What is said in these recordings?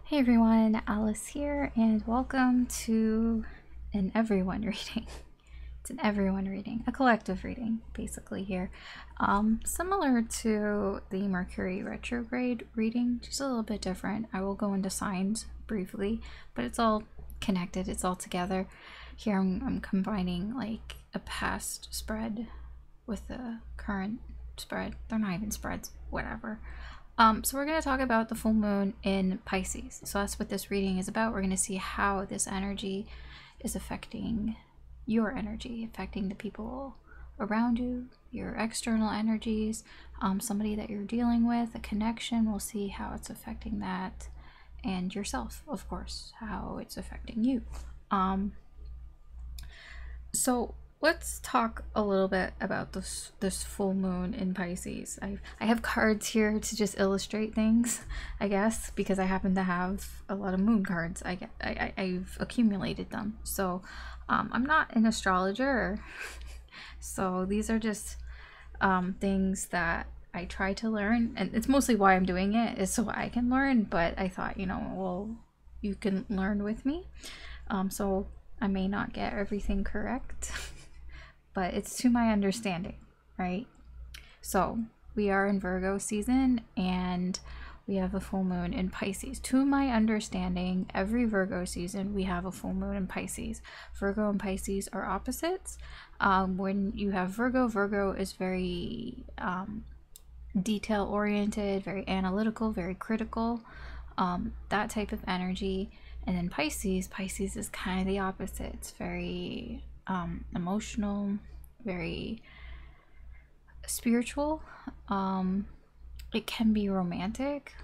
Hey everyone, Alice here, and welcome to an everyone reading. It's an everyone reading, a collective reading, basically here. Similar to the Mercury retrograde reading, just a little bit different. I will go into signs briefly, but it's all connected, it's all together. Here I'm combining like a past spread with the current spread. They're not even spreads, whatever. So we're going to talk about the full moon in Pisces. So that's what this reading is about. We're going to see how this energy is affecting your energy, affecting the people around you, your external energies, somebody that you're dealing with, a connection. We'll see how it's affecting that, and yourself, of course, how it's affecting you. So let's talk a little bit about this full moon in Pisces. I have cards here to just illustrate things, I guess, because I happen to have a lot of moon cards. I've accumulated them. So I'm not an astrologer, so these are just things that I try to learn, and it's mostly why I'm doing it is so I can learn. But I thought, you know, well, you can learn with me. So I may not get everything correct. But it's to my understanding, right? So we are in Virgo season and we have a full moon in Pisces. To my understanding, every Virgo season we have a full moon in Pisces. Virgo and Pisces are opposites. When you have Virgo is very detail oriented, very analytical, very critical, that type of energy. And then Pisces is kind of the opposite. It's very emotional, very spiritual. It can be romantic,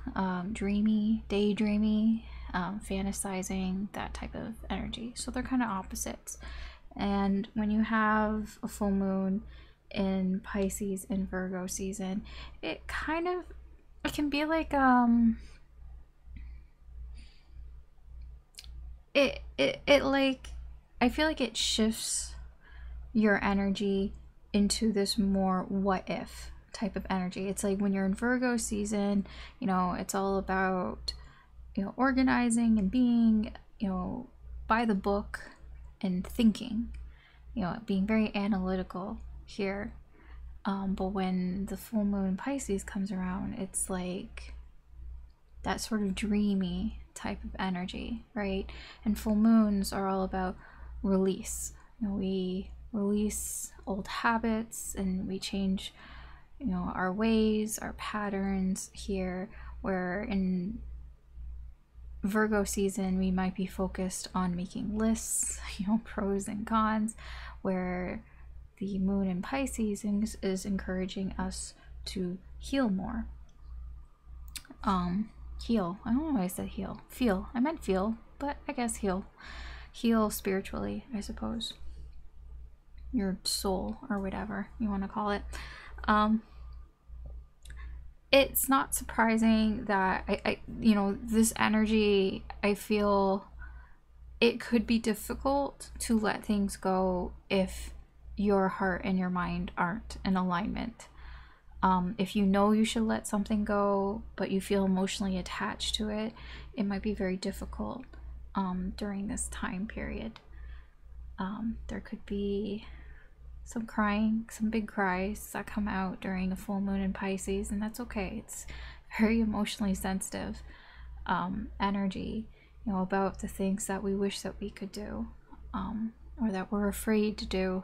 dreamy, daydreamy, fantasizing, that type of energy. So they're kind of opposites. And when you have a full moon in Pisces in Virgo season, it can be like it like, I feel like it shifts your energy into this more what if type of energy. It's like when you're in Virgo season, you know, it's all about, you know, organizing and being, you know, by the book and thinking, you know, being very analytical here. But when the full moon Pisces comes around, it's like that sort of dreamy type of energy, right? And full moons are all about release. You know, we release old habits and we change, you know, our ways, our patterns here, where in Virgo season we might be focused on making lists, you know, pros and cons, where the moon in Pisces is encouraging us to heal more. Heal. I don't know why I said heal. Feel. I meant feel, but I guess heal. Heal spiritually, I suppose. Your soul, or whatever you want to call it. It's not surprising that I you know, this energy, I feel it could be difficult to let things go if your heart and your mind aren't in alignment. If you know you should let something go, but you feel emotionally attached to it, it might be very difficult during this time period. There could be some crying, some big cries that come out during a full moon in Pisces, and that's okay. It's very emotionally sensitive energy, you know, about the things that we wish that we could do, or that we're afraid to do.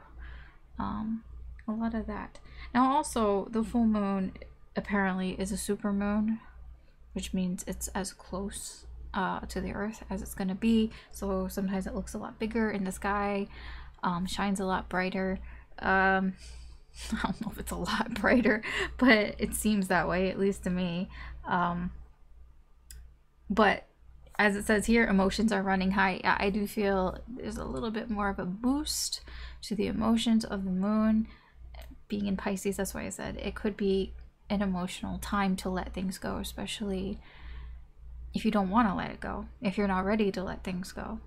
A lot of that. Now also, the full moon apparently is a super moon, which means it's as close to the earth as it's going to be. So sometimes it looks a lot bigger in the sky, shines a lot brighter. I don't know if it's a lot brighter, but it seems that way, at least to me. But as it says here, emotions are running high. I do feel there's a little bit more of a boost to the emotions of the moon being in Pisces. That's why I said it could be an emotional time to let things go, especially if you don't want to let it go, if you're not ready to let things go.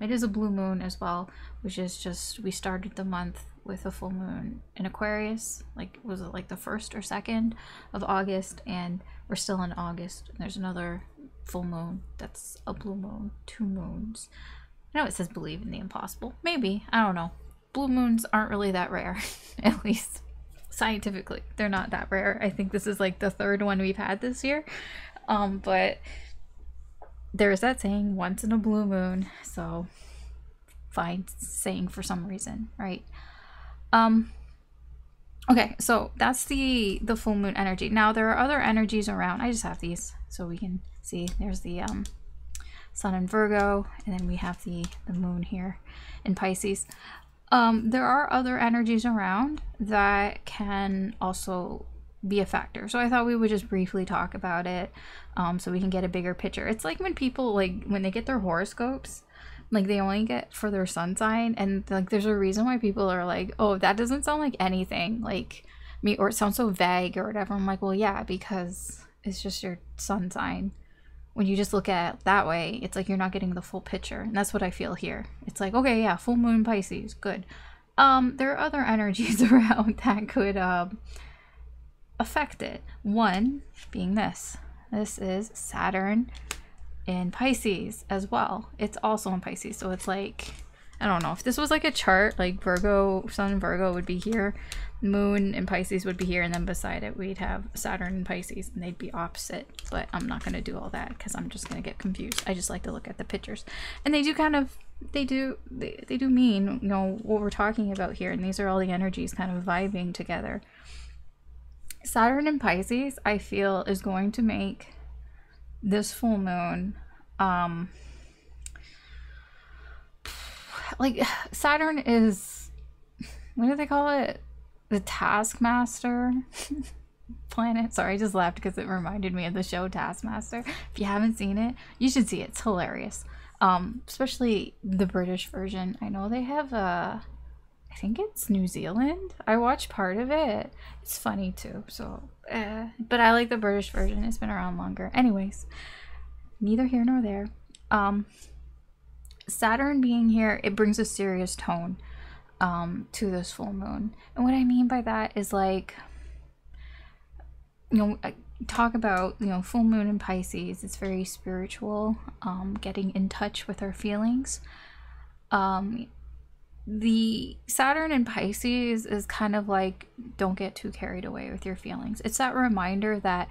It is a blue moon as well, which is just, we started the month with a full moon in Aquarius, like, was it like the 1st or 2nd of August, and we're still in August. There's another full moon that's a blue moon, 2 moons. I know it says believe in the impossible. Maybe, I don't know. Blue moons aren't really that rare, at least scientifically. They're not that rare. I think this is like the 3rd one we've had this year. But there's that saying, once in a blue moon, so fine saying for some reason, right? Okay, so that's the full moon energy. Now there are other energies around. I just have these so we can see. There's the sun in Virgo, and then we have the moon here in Pisces. There are other energies around that can also be a factor. So I thought we would just briefly talk about it, so we can get a bigger picture. It's like when people, like, when they get their horoscopes, like they only get for their sun sign, and like there's a reason why people are like, oh, that doesn't sound like anything like me, or it sounds so vague or whatever. I'm like, well, yeah, because it's just your sun sign. When you just look at it that way, it's like you're not getting the full picture, and that's what I feel here. It's like, okay, yeah, full moon Pisces, good. There are other energies around that could affect it. One being this is Saturn in Pisces as well. It's also in Pisces, so it's like, I don't know, if this was like a chart, like Virgo, sun in Virgo would be here, moon in Pisces would be here, and then beside it we'd have Saturn in Pisces, and they'd be opposite. But I'm not going to do all that because I'm just going to get confused. I just like to look at the pictures, and they do kind of, they do mean, you know, what we're talking about here, and these are all the energies kind of vibing together. Saturn in Pisces, I feel, is going to make this full moon, like, Saturn is, what do they call it? The taskmaster planet. Sorry, I just laughed because it reminded me of the show Taskmaster. If you haven't seen it, you should see it. It's hilarious. Especially the British version. I know they have I think it's New Zealand. I watched part of it. It's funny too. So, but I like the British version. It's been around longer. Anyways, neither here nor there. Saturn being here, it brings a serious tone to this full moon. And what I mean by that is, like, you know, I talk about, you know, full moon in Pisces. It's very spiritual, getting in touch with our feelings. The Saturn in Pisces is kind of like, don't get too carried away with your feelings. It's that reminder that,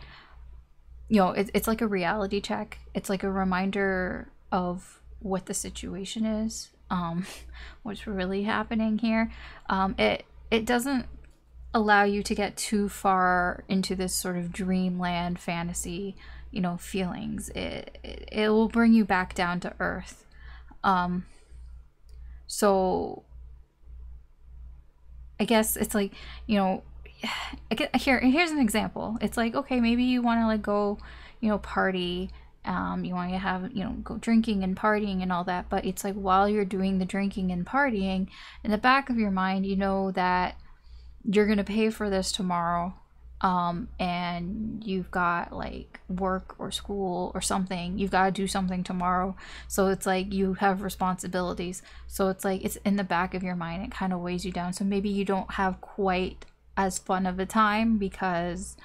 you know, it's like a reality check. It's like a reminder of what the situation is, what's really happening here. It doesn't allow you to get too far into this sort of dreamland fantasy, you know, feelings. It will bring you back down to earth. So I guess it's like, you know, here's an example. It's like, okay, maybe you want to, like, go, you know, party. You want to have, you know, go drinking and partying and all that, but it's like, while you're doing the drinking and partying, in the back of your mind, you know that you're going to pay for this tomorrow, and you've got, like, work or school or something. You've got to do something tomorrow. So it's like you have responsibilities. So it's like, it's in the back of your mind. It kind of weighs you down. So maybe you don't have quite as fun of a time because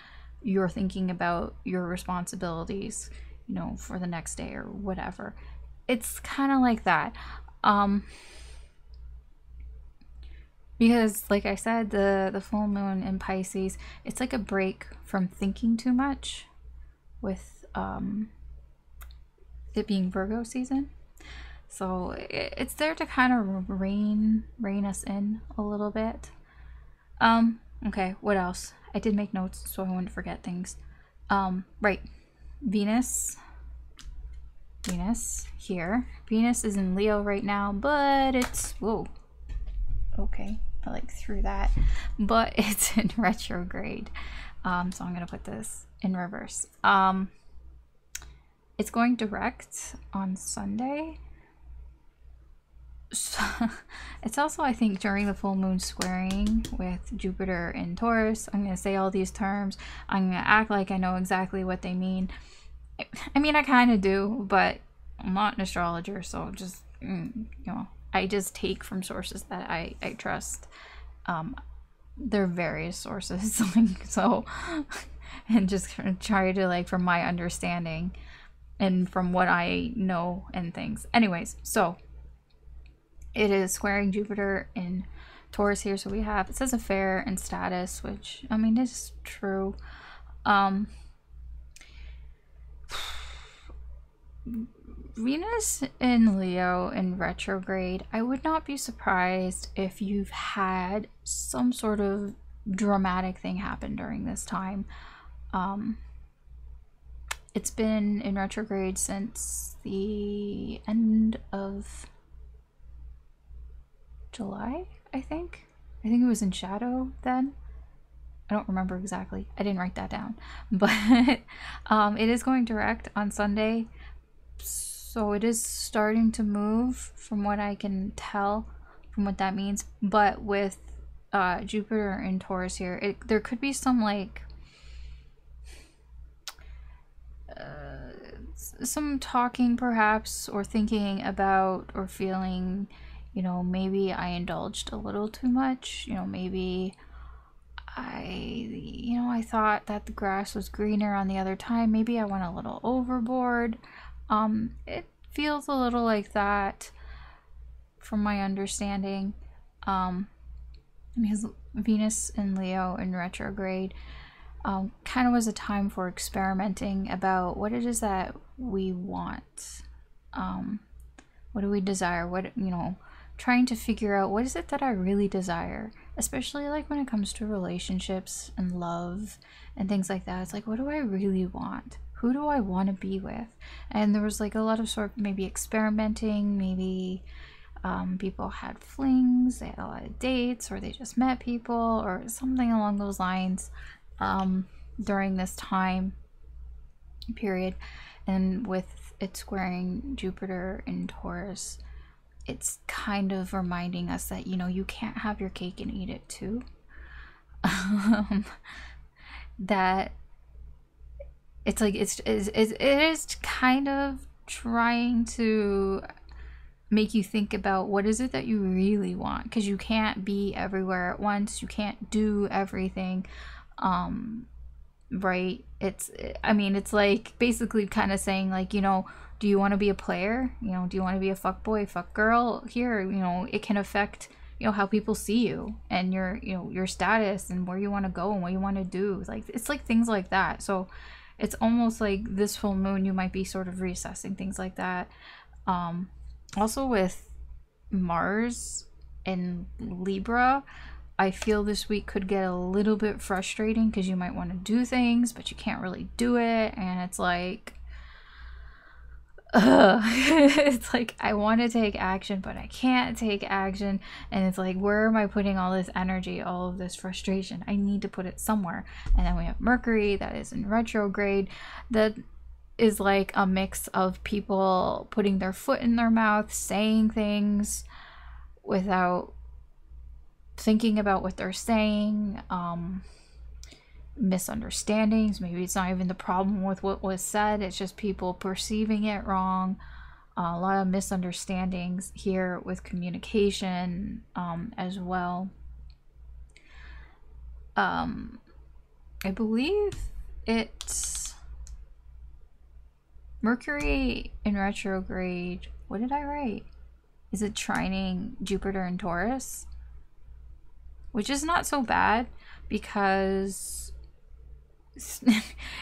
you're thinking about your responsibilities, you know, for the next day or whatever. It's kind of like that. Because, like I said, the full moon in Pisces, it's like a break from thinking too much, with it being Virgo season. So it's there to kind of rein us in a little bit. Okay, what else? I did make notes so I wouldn't forget things. Right. Venus here. Venus is in Leo right now, but it's, whoa, okay, I like threw that, but it's in retrograde. So I'm gonna put this in reverse. It's going direct on Sunday. So, it's also, I think, during the full moon squaring with Jupiter in Taurus. I'm gonna say all these terms. I'm gonna act like I know exactly what they mean. I mean, I kind of do, but I'm not an astrologer, so just, you know, I just take from sources that I trust. There are various sources, like, so, and just try to, like, from my understanding, and from what I know and things. Anyways, so it is squaring Jupiter in Taurus here. So we have, it says affair and status, which I mean is true. Venus in Leo in retrograde, I would not be surprised if you've had some sort of dramatic thing happen during this time. It's been in retrograde since the end of July, I think. I think it was in shadow then. I don't remember exactly. I didn't write that down. But it is going direct on Sunday. So it is starting to move from what I can tell from what that means. But with Jupiter in Taurus here, there could be some like some talking perhaps, or thinking about, or feeling, you know, maybe I indulged a little too much, you know, maybe I thought that the grass was greener on the other time, maybe I went a little overboard. It feels a little like that from my understanding, because Venus in Leo in retrograde kind of was a time for experimenting about what it is that we want, what do we desire, what, you know, trying to figure out what is it that I really desire, especially like when it comes to relationships and love and things like that. It's like, what do I really want? Who do I want to be with? And there was like a lot of sort of maybe experimenting, maybe people had flings, they had a lot of dates, or they just met people or something along those lines during this time period. And with it squaring Jupiter in Taurus, it's kind of reminding us that, you know, you can't have your cake and eat it too. That it's like it is kind of trying to make you think about what is it that you really want, because you can't be everywhere at once, you can't do everything, right? I mean, it's like basically kind of saying like, you know, do you want to be a player? You know, do you want to be a fuck boy, fuck girl? Here, you know, it can affect, you know, how people see you and your, you know, your status and where you want to go and what you want to do. Like, it's like things like that. So it's almost like this full moon, you might be sort of reassessing things like that. Also with Mars in Libra, I feel this week could get a little bit frustrating because you might want to do things, but you can't really do it. And it's like, it's like I want to take action, but I can't take action. And it's like, where am I putting all this energy, all of this frustration? I need to put it somewhere. And then we have Mercury that is in retrograde. That is like a mix of people putting their foot in their mouth, saying things without thinking about what they're saying, misunderstandings. Maybe it's not even the problem with what was said, it's just people perceiving it wrong. A lot of misunderstandings here with communication as well. I believe it's Mercury in retrograde. What did I write? Is it trining Jupiter in Taurus? Which is not so bad, because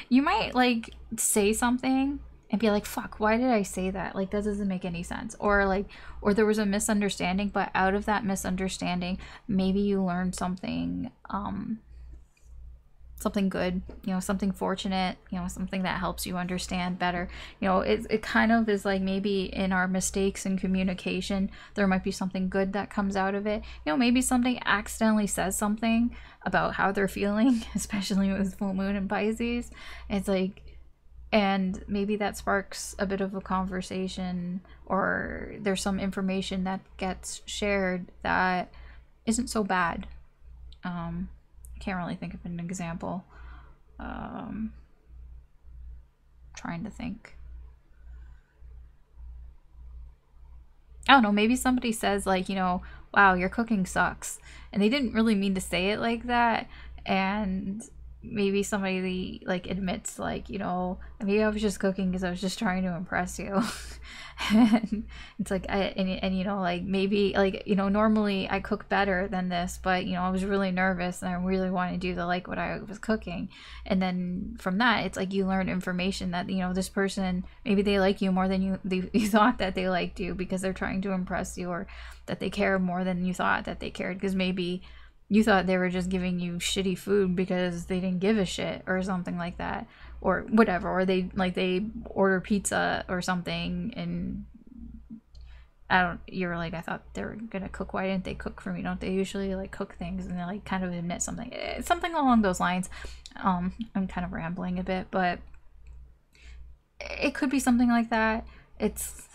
you might like say something and be like, fuck, why did I say that? Like, that doesn't make any sense. Or like, or there was a misunderstanding, but out of that misunderstanding, maybe you learned something, something good, you know, something fortunate, you know, something that helps you understand better. You know, it kind of is like, maybe in our mistakes in communication, there might be something good that comes out of it. You know, maybe somebody accidentally says something about how they're feeling, especially with full moon in Pisces. It's like, and maybe that sparks a bit of a conversation, or there's some information that gets shared that isn't so bad. Can't really think of an example. Trying to think. I don't know, maybe somebody says like, you know, wow, your cooking sucks. And they didn't really mean to say it like that. And maybe somebody like admits like, you know, maybe I was just cooking because I was just trying to impress you. And it's like and you know, like maybe like, you know, normally I cook better than this, but you know, I was really nervous and I really wanted you to like what I was cooking. And then from that, it's like you learn information that, you know, this person, maybe they like you more than you thought that they liked you because they're trying to impress you, or that they care more than you thought that they cared, because maybe you thought they were just giving you shitty food because they didn't give a shit or something like that, or whatever, or they order pizza or something and you're like, I thought they were gonna cook, why didn't they cook for me? Don't they usually like cook things? And they like kind of admit something along those lines. I'm kind of rambling a bit, but it could be something like that. It's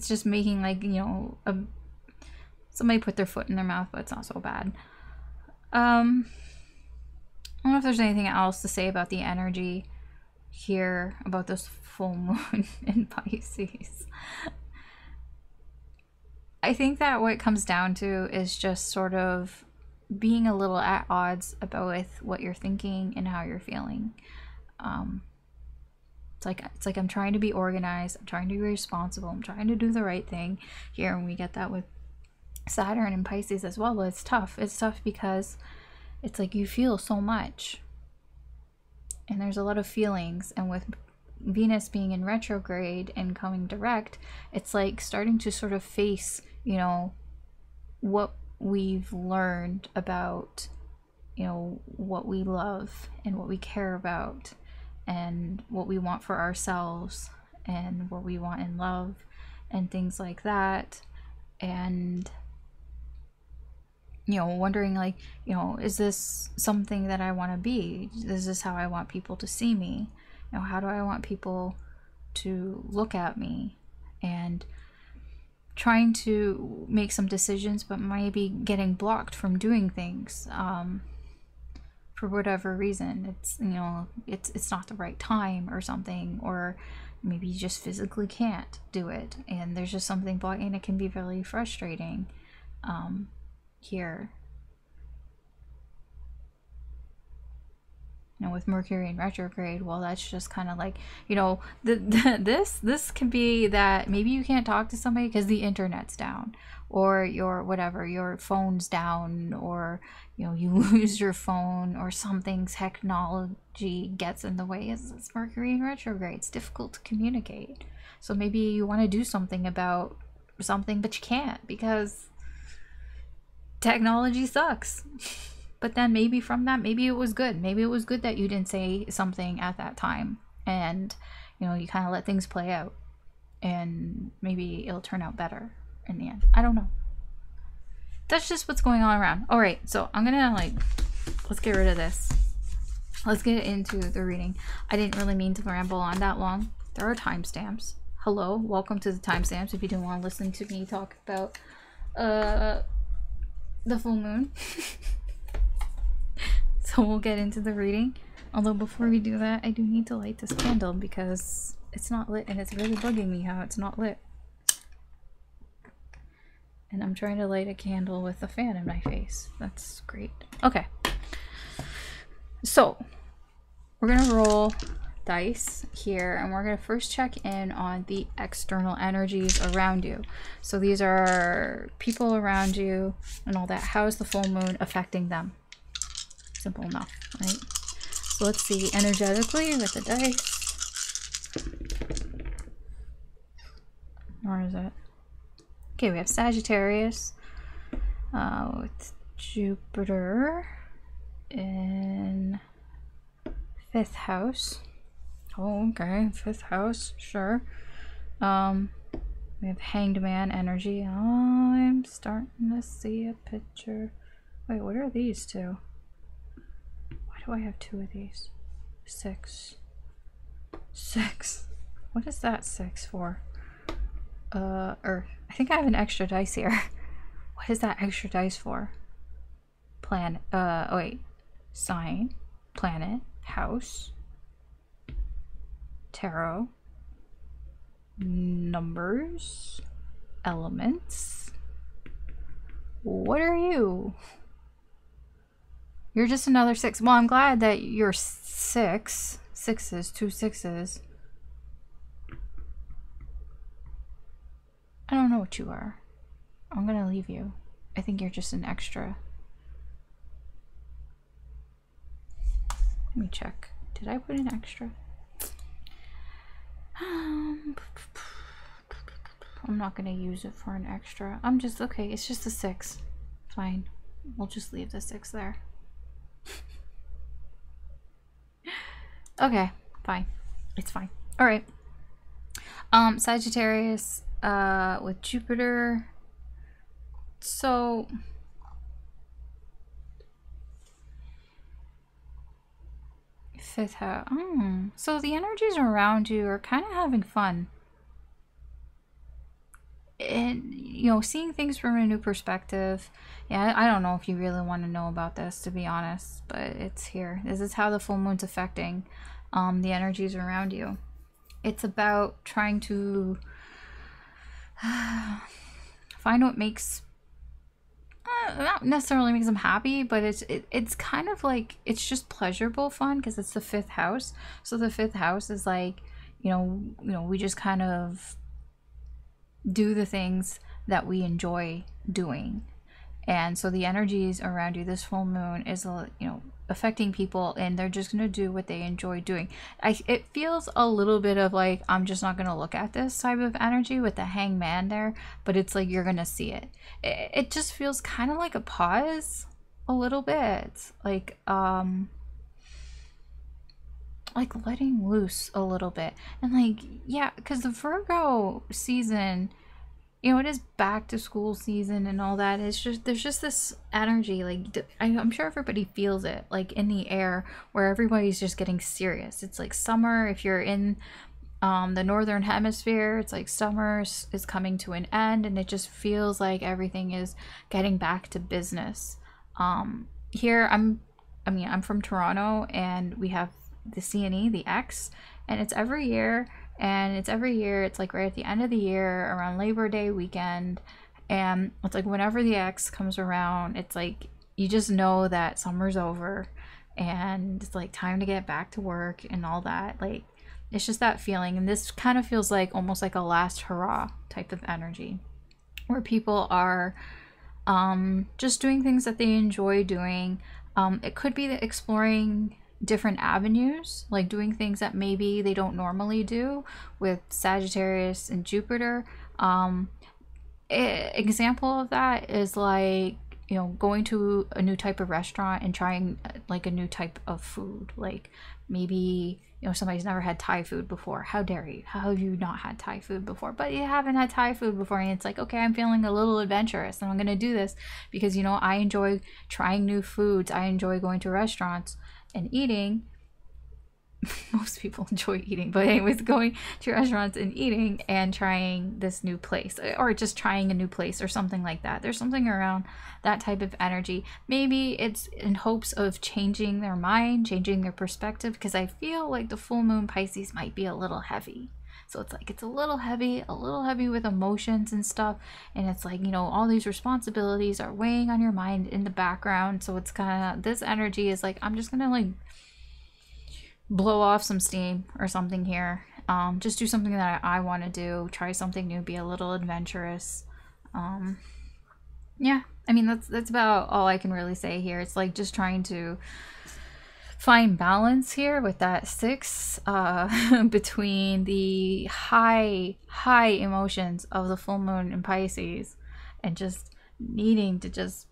just making like, you know, somebody put their foot in their mouth, but it's not so bad. I don't know if there's anything else to say about the energy here, about this full moon in Pisces. I think that what it comes down to is just sort of being a little at odds about what you're thinking and how you're feeling. It's like I'm trying to be organized, I'm trying to be responsible, I'm trying to do the right thing here, and we get that with Saturn and Pisces as well. But it's tough. It's tough because it's like you feel so much and there's a lot of feelings, and with Venus being in retrograde and coming direct, it's like starting to sort of face, you know, what we've learned about, you know, what we love and what we care about and what we want for ourselves and what we want in love and things like that. And you know, wondering like, you know, is this something that I want to be? Is this how I want people to see me? You know, how do I want people to look at me? And trying to make some decisions, but maybe getting blocked from doing things for whatever reason. It's, you know, it's not the right time or something, or maybe you just physically can't do it, and there's just something blocking, and it can be really frustrating. Here, you know, with Mercury in retrograde, well, that's just kind of like, you know, this can be that maybe you can't talk to somebody because the internet's down, or your phone's down, or you know, you lose your phone, or something, technology gets in the way. It's Mercury in retrograde. It's difficult to communicate. So maybe you want to do something about something, but you can't because technology sucks. But then maybe from that, maybe it was good. Maybe it was good that you didn't say something at that time, and you know, you kind of let things play out, and maybe it'll turn out better in the end. I don't know. That's just what's going on around. All right, so I'm gonna let's get rid of this. Let's get into the reading. I didn't really mean to ramble on that long. There are timestamps. Hello, welcome to the timestamps. If you didn't want to listen to me talk about the full moon. So we'll get into the reading. Although before we do that, I do need to light this candle because it's not lit, and it's really bugging me how it's not lit. And I'm trying to light a candle with a fan in my face. That's great. Okay. So we're gonna roll dice here, and we're gonna first check in on the external energies around you. So these are people around you and all that. How is the full moon affecting them? Simple enough, right? So let's see energetically with the dice. Where is it? Okay, we have Sagittarius with Jupiter in 5th house. Oh, okay, 5th house, sure. We have Hanged Man energy. Oh, I'm starting to see a picture. Wait, what are these two? Why do I have 2 of these? 6. 6. What is that 6 for? Earth. I think I have an extra dice here. What is that extra dice for? Planet. Oh wait. Sign. Planet. House. Tarot. Numbers. Elements. What are you? You're just another 6. Well, I'm glad that you're 6. 6s, 2 6s. I don't know what you are. I'm gonna leave you. I think you're just an extra. Let me check. Did I put an extra? I'm not gonna use it for an extra. I'm just okay. It's just a 6. Fine. We'll just leave the 6 there. Okay, fine. It's fine. All right. Sagittarius with Jupiter. So fifth house. So the energies around you are kind of having fun. And, you know, seeing things from a new perspective. Yeah, I don't know if you really want to know about this, to be honest, but it's here. This is how the full moon's affecting the energies around you. It's about trying to find what makes, not necessarily makes them happy, but it's kind of like, it's just pleasurable fun because it's the 5th house. So the 5th house is like, you know, we just kind of do the things that we enjoy doing. And so the energies around you, this full moon is, you know, affecting people, and they're just going to do what they enjoy doing. It feels a little bit of like, I'm just not going to look at this type of energy with the hangman there, but it's like you're going to see it. It just feels kind of like a pause a little bit, like letting loose a little bit. And like, yeah, because the Virgo season, you know, it is back to school season and all that. It's just, there's just this energy, like, I'm sure everybody feels it, like in the air, where everybody's just getting serious. It's like summer. If you're in the northern hemisphere, it's like summer is coming to an end, and it just feels like everything is getting back to business. Here, I'm from Toronto, and we have the CNE, the X, and it's every year. And it's every year, it's like right at the end of the year, around Labor Day weekend. And it's like whenever the X comes around, it's like you just know that summer's over and it's like time to get back to work and all that. Like, it's just that feeling. And this kind of feels like almost like a last hurrah type of energy, where people are just doing things that they enjoy doing. It could be exploring different avenues, like doing things that maybe they don't normally do with Sagittarius and Jupiter. Example of that is like, you know, going to a new type of restaurant and trying like a new type of food. Like maybe, you know, somebody's never had Thai food before. How dare you? How have you not had Thai food before? But you haven't had Thai food before, and it's like, okay, I'm feeling a little adventurous and I'm gonna do this because, you know, I enjoy trying new foods. I enjoy going to restaurants and eating. Most people enjoy eating, but anyways, going to restaurants and eating and trying this new place, or just trying a new place or something like that. There's something around that type of energy. Maybe it's in hopes of changing their mind, changing their perspective, because I feel like the full moon Pisces might be a little heavy. So it's like, it's a little heavy with emotions and stuff. And it's like, you know, all these responsibilities are weighing on your mind in the background. So it's kind of, this energy is like, I'm just going to like blow off some steam or something here. Just do something that I want to do. Try something new, be a little adventurous. Yeah, I mean, that's about all I can really say here. It's like just trying to find balance here with that 6 between the high emotions of the full moon in Pisces and just needing to just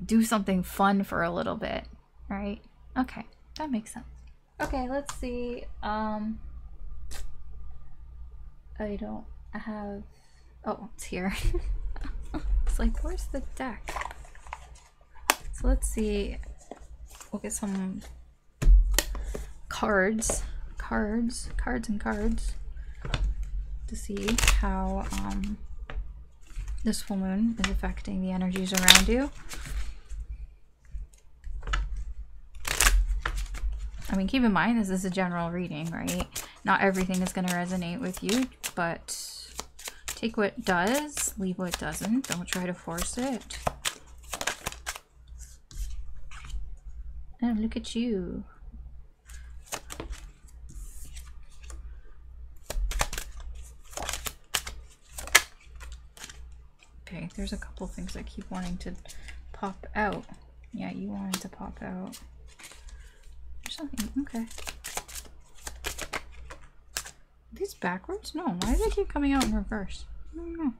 do something fun for a little bit, right? Okay, that makes sense. Okay, let's see. I have, oh, it's here. It's like, where's the deck? So let's see. We'll get some cards to see how this full moon is affecting the energies around you. I mean, keep in mind, this is a general reading, right? Not everything is going to resonate with you, but take what does, leave what doesn't. Don't try to force it. Oh, look at you. Okay, there's a couple things I keep wanting to pop out. Yeah, you wanted to pop out. There's something, okay. Are these backwards? No, why do they keep coming out in reverse? I don't know.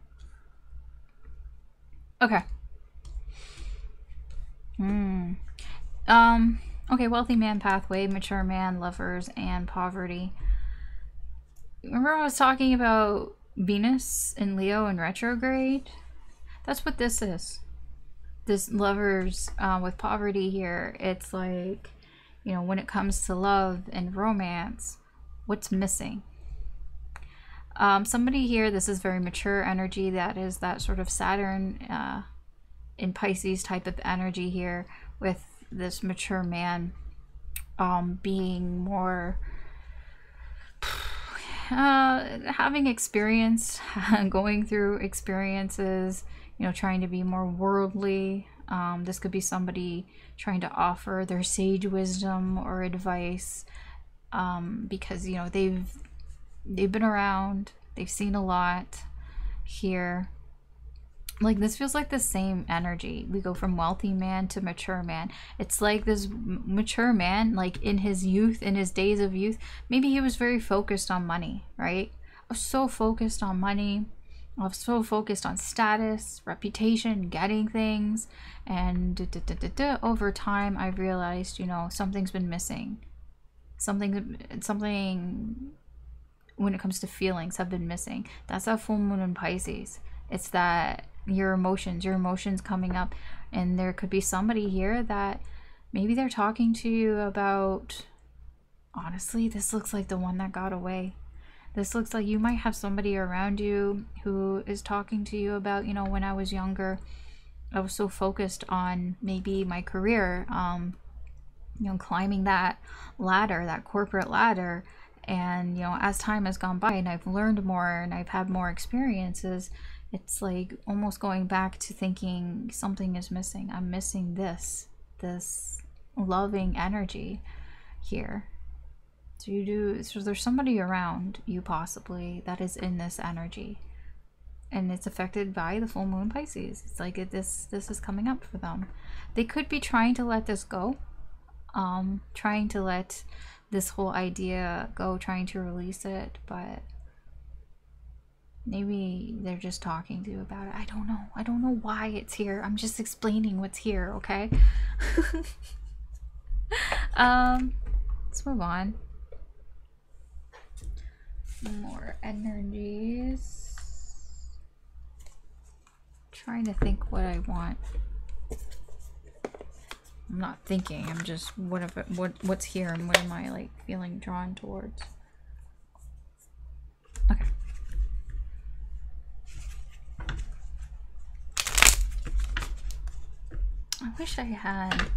Okay. Okay, wealthy man pathway, mature man, lovers, and poverty. Remember I was talking about Venus in Leo in retrograde? That's what this is. This lovers with poverty here. It's like, you know, when it comes to love and romance, what's missing? Somebody here, this is very mature energy. That is that sort of Saturn in Pisces type of energy here with this mature man being more having experience, going through experiences, you know, trying to be more worldly. This could be somebody trying to offer their sage wisdom or advice because, you know, they've been around, they've seen a lot here. Like, this feels like the same energy. We go from wealthy man to mature man. It's like this mature man, like in his youth, in his days of youth, maybe he was very focused on money, right? I was so focused on money. I was so focused on status, reputation, getting things. And over time, I realized, you know, something's been missing. Something when it comes to feelings have been missing. That's that full moon in Pisces. It's that your emotions coming up, and there could be somebody here that maybe they're talking to you about, honestly, this looks like the one that got away. This looks like you might have somebody around you who is talking to you about, you know, when I was younger, I was so focused on maybe my career, you know, climbing that ladder, that corporate ladder. And, you know, as time has gone by and I've learned more and I've had more experiences, it's like almost going back to thinking something is missing. I'm missing this loving energy here. So there's somebody around you possibly that is in this energy, and it's affected by the full moon Pisces. It's like this is coming up for them. They could be trying to let this go, trying to let this whole idea go, trying to release it, but maybe they're just talking to you about it. I don't know why it's here. I'm just explaining what's here, okay? Let's move on. More energies. Trying to think what I want. I'm not thinking, I'm just what's here and what am I like feeling drawn towards. Okay. I wish I had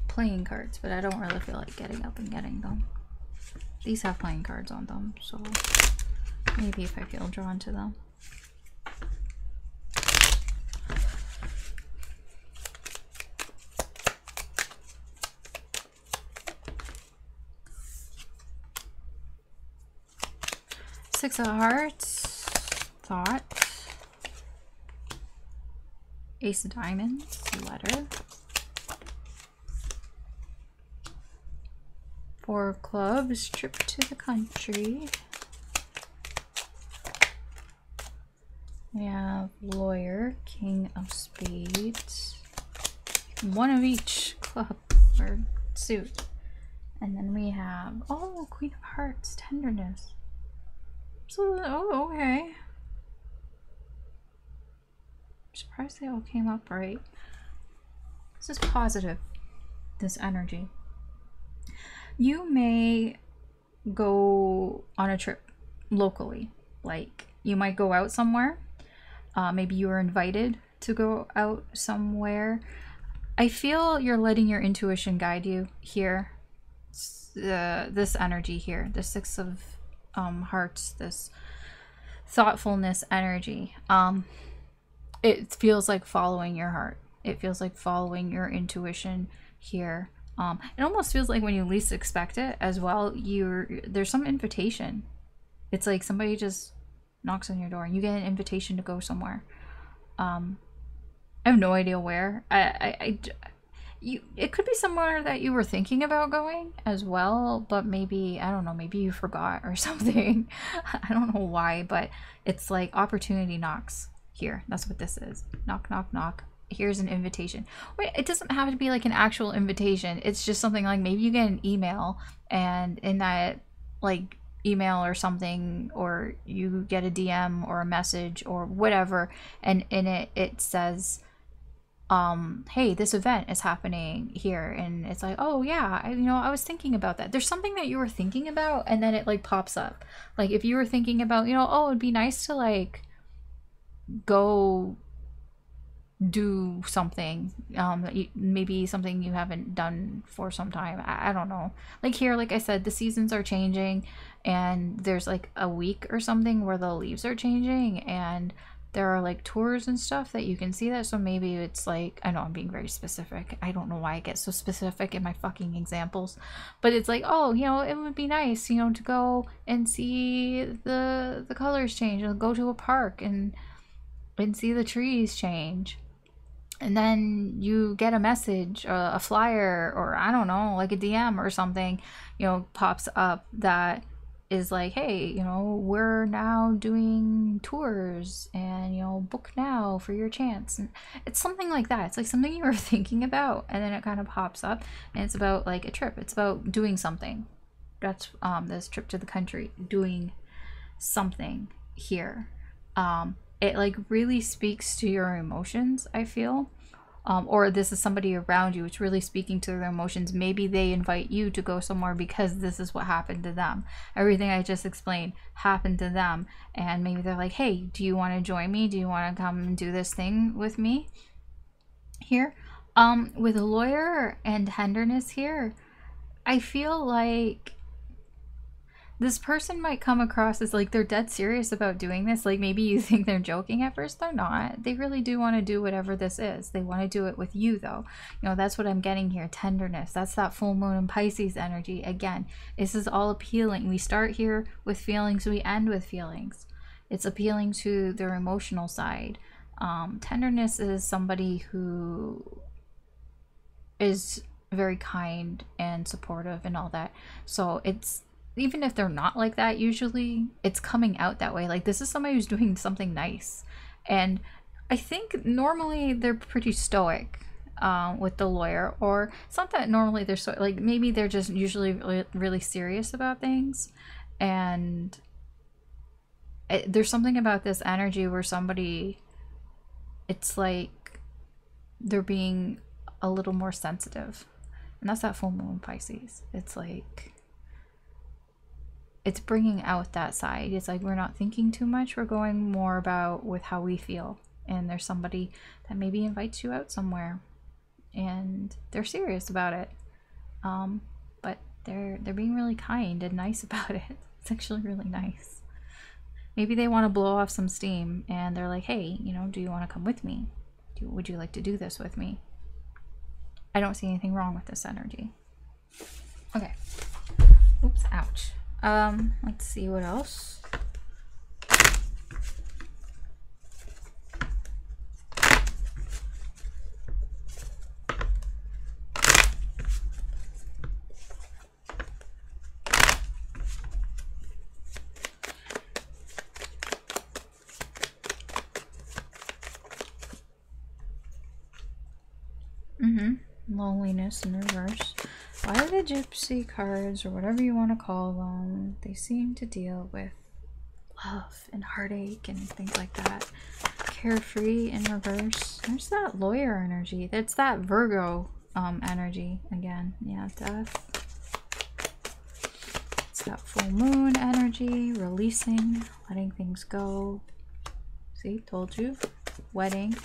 playing cards, but I don't really feel like getting up and getting them. These have playing cards on them, so maybe if I feel drawn to them. Six of Hearts, thought. Ace of Diamonds, letter. Four of Clubs, trip to the country. We have Lawyer, King of Spades. One of each club or suit. And then we have, oh, Queen of Hearts, tenderness. So, oh, okay. I'm surprised they all came up right. This is positive, this energy. You may go on a trip locally. Like, you might go out somewhere. Maybe you were invited to go out somewhere. I feel you're letting your intuition guide you here. This energy here, the Six of Hearts, this thoughtfulness energy. It feels like following your heart. It feels like following your intuition, here. It almost feels like when you least expect it as well, there's some invitation. It's like somebody just knocks on your door and you get an invitation to go somewhere. I have no idea where. It could be somewhere that you were thinking about going as well, but maybe, I don't know, maybe you forgot or something. I don't know why, but it's like opportunity knocks here. That's what this is. Knock, knock, knock. Here's an invitation. Wait, it doesn't have to be like an actual invitation. It's just something like maybe you get an email, and in that like email or something, or you get a DM or a message or whatever, and in it says, hey, this event is happening here, and it's like, oh yeah, I was thinking about that. There's something that you were thinking about, and then it like pops up. Like if you were thinking about, oh, it'd be nice to like go do something, maybe something you haven't done for some time. I don't know. Like here, like I said, the seasons are changing, and there's like a week or something where the leaves are changing, and there are like tours and stuff that you can see that. So maybe it's like, I know I'm being very specific. I don't know why I get so specific in my fucking examples, but it's like, oh, it would be nice, to go and see the colors change, and go to a park and see the trees change. And then you get a message, a flyer, or I don't know, like a DM or something, pops up that is like, hey, we're now doing tours, and book now for your chance. And it's something like that. It's like something you were thinking about, and then it kind of pops up, and it's about like a trip. It's about doing something. That's this trip to the country, doing something here. It like really speaks to your emotions, I feel. Or this is somebody around you, it's really speaking to their emotions. Maybe they invite you to go somewhere because this is what happened to them. Everything I just explained happened to them, and maybe they're like, hey, do you want to join me? Do you want to come and do this thing with me here? With a lawyer and tenderness here, I feel like this person might come across as like they're dead serious about doing this. Like maybe you think they're joking at first. They're not. They really do want to do whatever this is. They want to do it with you though. That's what I'm getting here. Tenderness. That's that full moon in Pisces energy. Again, this is all appealing. We start here with feelings. We end with feelings. It's appealing to their emotional side. Tenderness is somebody who is very kind and supportive and all that. So it's, even if they're not like that, usually it's coming out that way. Like this is somebody who's doing something nice. And I think normally they're pretty stoic with the lawyer, or it's not that normally they're so, like maybe they're just usually really, really serious about things. And there's something about this energy where somebody, it's like they're being a little more sensitive. And that's that full moon Pisces. It's like, it's bringing out that side. It's like we're not thinking too much. We're going more about with how we feel. And there's somebody that maybe invites you out somewhere, and they're serious about it. But they're being really kind and nice about it. It's actually really nice. Maybe they want to blow off some steam, and they're like, hey, do you want to come with me? Would you like to do this with me? I don't see anything wrong with this energy. Okay. Oops, ouch. Let's see what else. Loneliness in reverse. Why are the gypsy cards, or whatever you want to call them, they seem to deal with love and heartache and things like that. Carefree in reverse. There's that lawyer energy. That's that Virgo energy again. Yeah, death. It's that full moon energy, releasing, letting things go. See, told you. Wedding.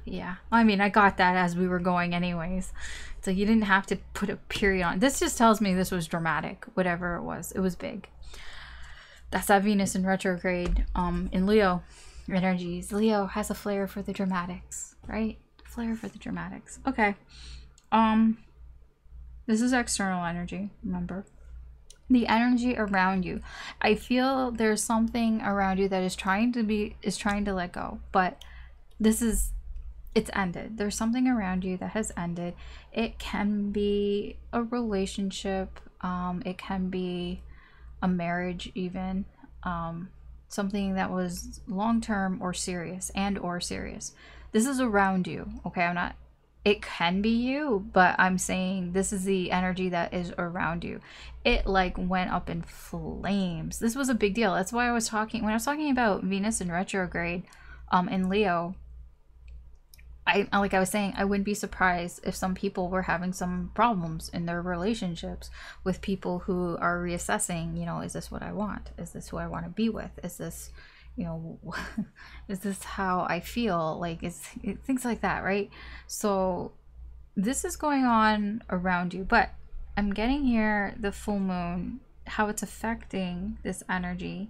Yeah, I mean, I got that as we were going anyways. So you didn't have to put a period on. This just tells me this was dramatic. Whatever it was big. That's that Venus in retrograde in Leo energies. Leo has a flair for the dramatics, right? Flair for the dramatics. Okay. This is external energy, remember? The energy around you. I feel there's something around you that is trying to let go, but it's ended. There's something around you that has ended. It can be a relationship, it can be a marriage even, something that was long-term or serious or serious. This is around you, okay? It can be you, but I'm saying this is the energy that is around you. It like went up in flames. This was a big deal. That's why when I was talking about Venus in retrograde in Leo, like I was saying, I wouldn't be surprised if some people were having some problems in their relationships with people who are reassessing, you know, is this what I want? Is this who I want to be with? Is this, you know, is this how I feel? Like, things like that, right? So this is going on around you, but I'm getting here the full moon, how it's affecting this energy.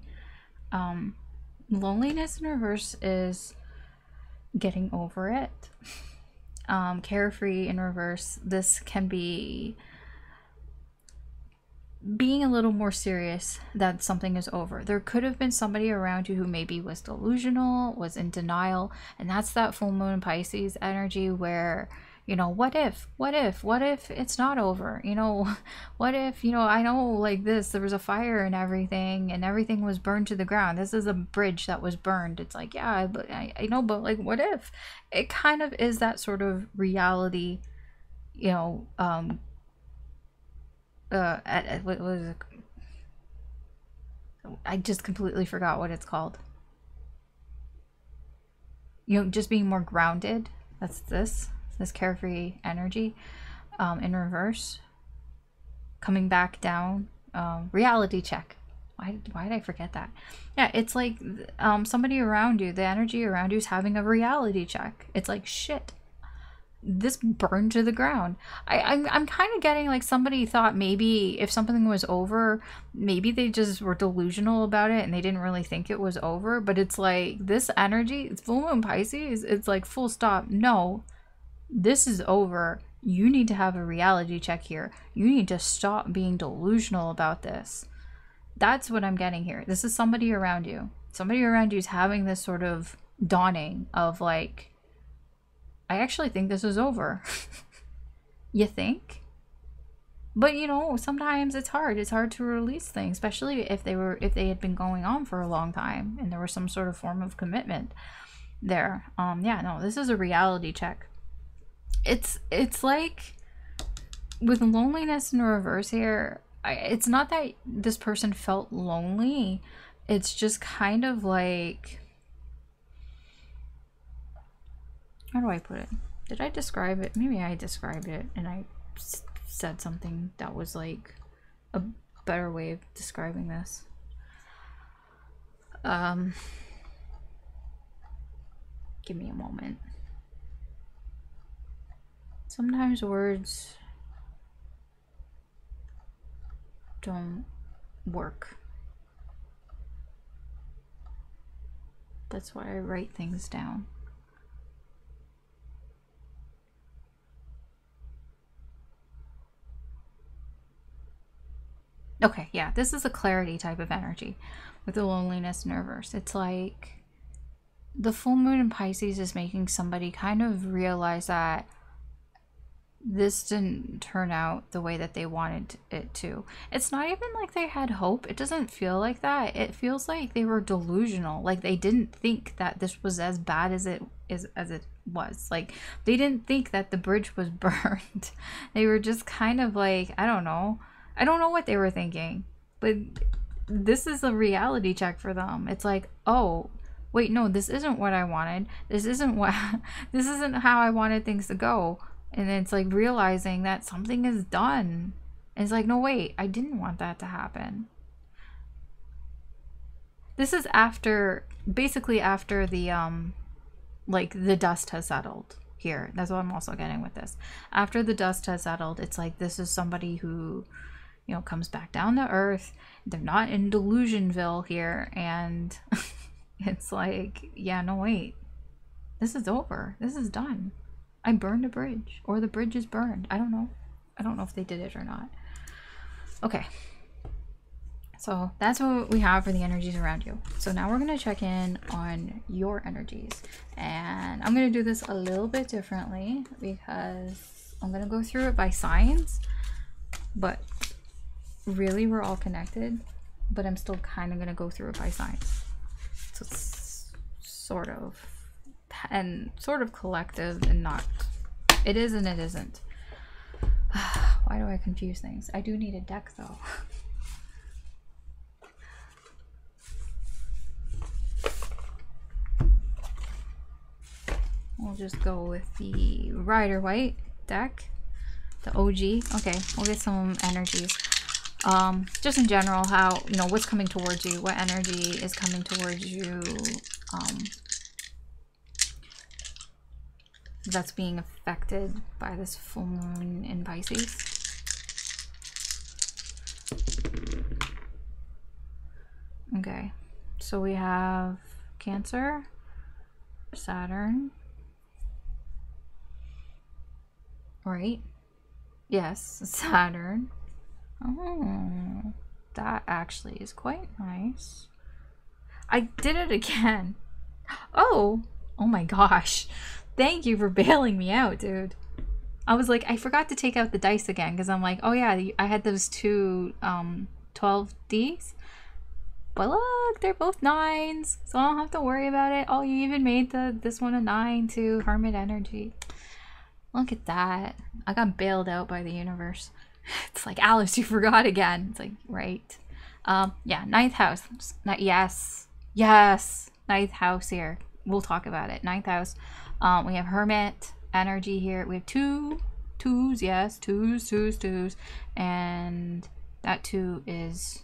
Loneliness in reverse is getting over it. Carefree in reverse, this can be being a little more serious that something is over. There could have been somebody around you who maybe was delusional, was in denial, and that's that full moon Pisces energy where, you know, what if it's not over? You know, what if, you know, I know like this, there was a fire and everything was burned to the ground. This is a bridge that was burned. It's like, yeah, but I know, but like, what if? It kind of is that sort of reality, you know, what was it? I just completely forgot what it's called. You know, just being more grounded. That's this carefree energy in reverse, coming back down. Reality check. Why did I forget that? Yeah, it's like somebody around you, the energy around you is having a reality check. It's like, shit, this burned to the ground. I'm kind of getting like somebody thought maybe if something was over, maybe they just were delusional about it and they didn't really think it was over. But it's like this energy, it's full moon Pisces, it's like full stop. No, this is over. You need to have a reality check here. You need to stop being delusional about this. That's what I'm getting here. This is somebody around you. Somebody around you is having this sort of dawning of like, I actually think this is over. You think? But you know, sometimes it's hard. It's hard to release things, especially if they had been going on for a long time and there was some sort of form of commitment there. Yeah, no, this is a reality check. It's like with loneliness in reverse here, it's not that this person felt lonely. It's just kind of like, how do I put it? Did I describe it? Maybe I described it and I said something that was like a better way of describing this. Give me a moment. Sometimes words don't work. That's why I write things down. Okay, yeah, this is a clarity type of energy with the loneliness in reverse. It's like the full moon in Pisces is making somebody kind of realize that this didn't turn out the way that they wanted it to. It's not even like they had hope. It doesn't feel like that. It feels like they were delusional. Like they didn't think that this was as bad as it was. Like they didn't think that the bridge was burned. They were just kind of like, I don't know what they were thinking. But this is a reality check for them. It's like, oh, wait, no, this isn't what I wanted. This isn't how I wanted things to go. And then it's like realizing that something is done. And it's like, no, wait, I didn't want that to happen. This is basically after the, like the dust has settled here. That's what I'm also getting with this. After the dust has settled, it's like, this is somebody who, you know, comes back down to earth. They're not in Delusionville here, and it's like, yeah, no, wait, this is over. This is done. I burned a bridge, or the bridge is burned. I don't know. I don't know if they did it or not. Okay. So that's what we have for the energies around you. So now we're going to check in on your energies. And I'm going to do this a little bit differently because I'm going to go through it by signs. But really, we're all connected. But I'm still kind of going to go through it by signs. So it's sort of collective and not. It is and it isn't. Why do I confuse things? I do need a deck though. We'll just go with the Rider-Waite deck, the OG. Okay, we'll get some energies. Just in general, how, you know, what's coming towards you, what energy is coming towards you, that's being affected by this full moon in Pisces. Okay, so we have Cancer, Saturn. Right? Yes, Saturn. Oh, that actually is quite nice. I did it again. Oh my gosh. Thank you for bailing me out, dude. I was like, I forgot to take out the dice again because I'm like, oh yeah, I had those two 12Ds. But look, they're both 9s, so I don't have to worry about it. Oh, you even made this one a 9 too, Hermit energy. Look at that. I got bailed out by the universe. It's like, Alice, you forgot again. It's like, right. Yeah, 9th house. Yes. Yes. 9th house here. We'll talk about it. 9th house. We have Hermit energy here. We have twos. Yes. Twos. And that 2 is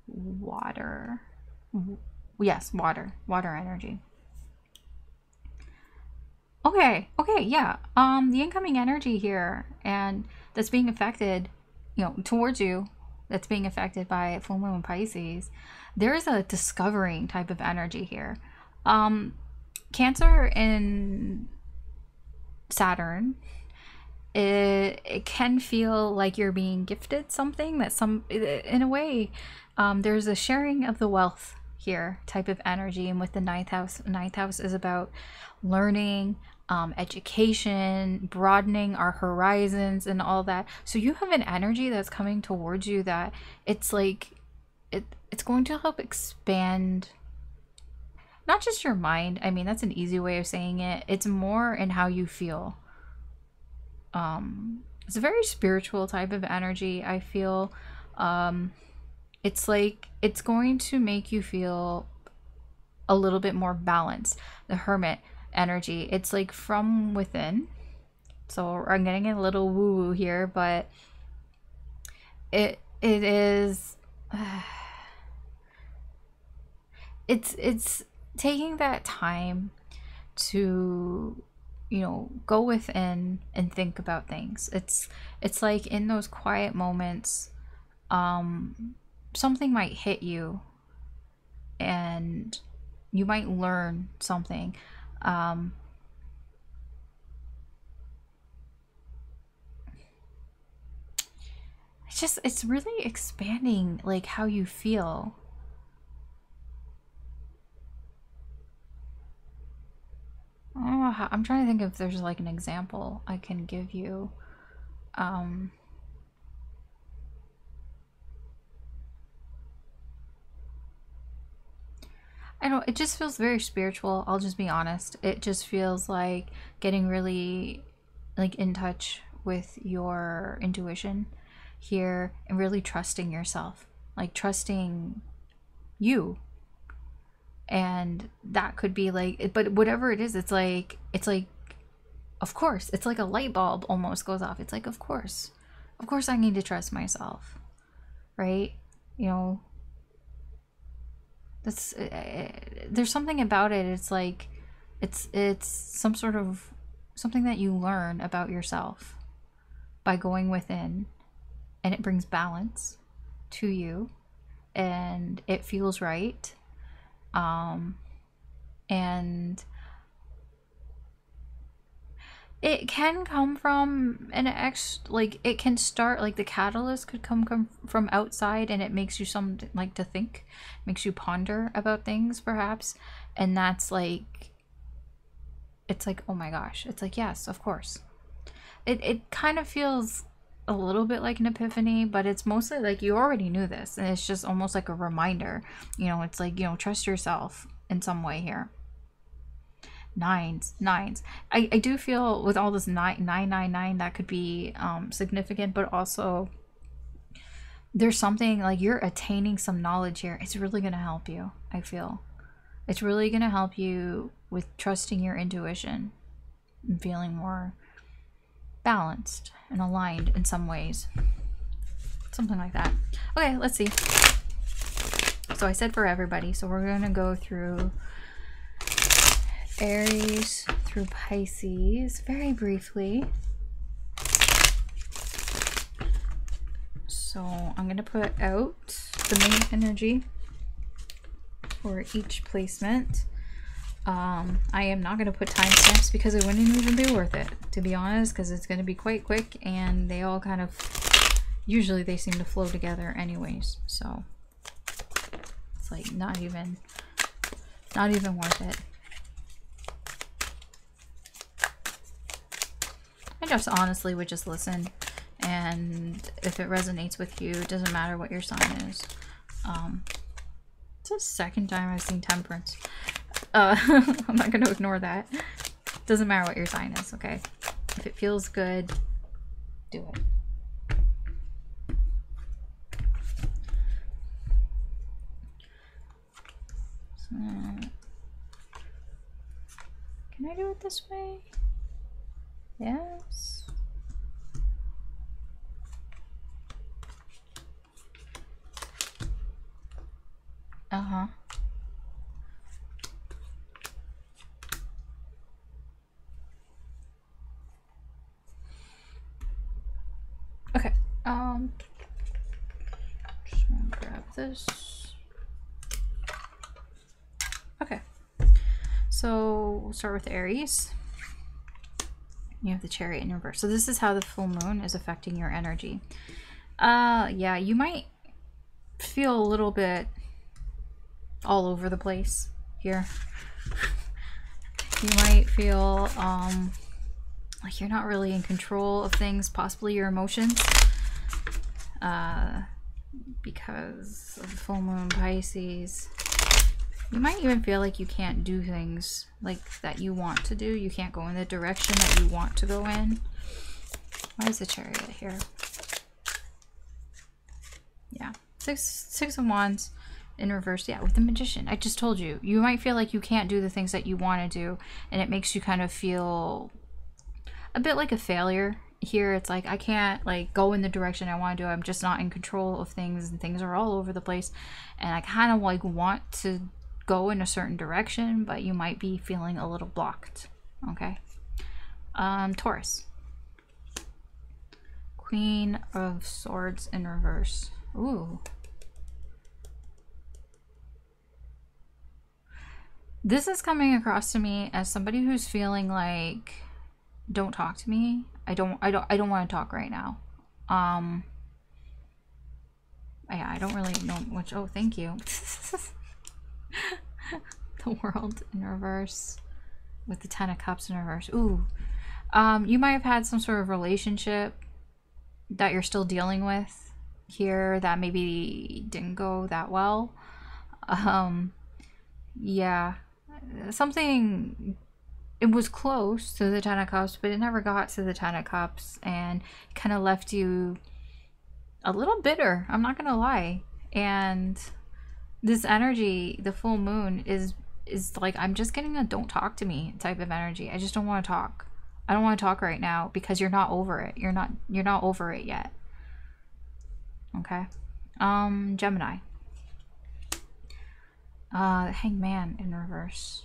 water. Yes, water energy. Okay, yeah. The incoming energy here and that's being affected, you know, towards you, that's being affected by full moon Pisces, there is a discovering type of energy here. Cancer and Saturn, it can feel like you're being gifted something that in a way, there's a sharing of the wealth here type of energy. And with the 9th house is about learning, education, broadening our horizons and all that. So you have an energy that's coming towards you that it's like it's going to help expand not just your mind. I mean, that's an easy way of saying it. It's more in how you feel. It's a very spiritual type of energy, I feel. It's like it's going to make you feel a little bit more balanced. The Hermit energy, it's like from within. So I'm getting a little woo-woo here, but it is it's taking that time to, you know, go within and think about things. It's like in those quiet moments, something might hit you and you might learn something. It's really expanding like how you feel. Oh, I'm trying to think if there's like an example I can give you. I don't, it just feels very spiritual. I'll just be honest. It just feels like getting really like in touch with your intuition here and really trusting yourself, like trusting you. And that could be like, but whatever it is, it's like, of course, it's like a light bulb almost goes off. It's like, of course I need to trust myself, right? You know, that's there's something about it. It's like it's some sort of something that you learn about yourself by going within and it brings balance to you, and it feels right. And it can come from an like it can start, like the catalyst could come from outside, and it makes you something like to think, makes you ponder about things perhaps, and that's like, it's like, oh my gosh, it's like, yes, of course. It kind of feels a little bit like an epiphany, but it's mostly like you already knew this, and it's just almost like a reminder, you know. It's like, you know, trust yourself in some way here. Nines. I do feel with all this 999 that could be significant, but also there's something like you're attaining some knowledge here. It's really going to help you. I feel it's really going to help you with trusting your intuition and feeling more balanced and aligned in some ways, something like that. Okay, let's see. So I said for everybody, so we're going to go through Aries through Pisces very briefly. So I'm going to put out the main energy for each placement. I am not going to put timestamps because it wouldn't even be worth it, to be honest, because it's going to be quite quick, and they all kind of, usually they seem to flow together anyways, so it's like not even worth it. I just honestly would just listen, and if it resonates with you, it doesn't matter what your sign is. It's the second time I've seen temperance. I'm not going to ignore that. Doesn't matter what your sign is, okay? If it feels good, do it. So, can I do it this way? Yes. Uh-huh. Okay. Just gonna grab this. Okay. So we'll start with Aries. You have the Chariot in reverse. So this is how the full moon is affecting your energy. Yeah, you might feel a little bit all over the place here. You might feel like you're not really in control of things, possibly your emotions, because of the full moon Pisces. You might even feel like you can't do things like that you want to do. You can't go in the direction that you want to go in. Why is the Chariot here? Yeah, six of Wands in reverse. Yeah, with the Magician. I just told you. You might feel like you can't do the things that you want to do, and it makes you kind of feel a bit like a failure. Here it's like, I can't like go in the direction I want to do. I'm just not in control of things, and things are all over the place, and I kind of like want to go in a certain direction, but you might be feeling a little blocked. Okay. Taurus. Queen of Swords in reverse. Ooh. This is coming across to me as somebody who's feeling like, don't talk to me. I don't want to talk right now. Yeah, I don't really know much. Oh, thank you. The World in reverse with the Ten of Cups in reverse. Ooh. You might have had some sort of relationship that you're still dealing with here that maybe didn't go that well. Yeah. Something, it was close to the Ten of Cups, but it never got to the Ten of Cups, and kind of left you a little bitter. I'm not gonna lie. And this energy, the full moon, is like, I'm just getting a don't talk to me type of energy. I just don't want to talk. I don't want to talk right now because you're not over it. You're not over it yet. Okay. Gemini. Hangman in reverse.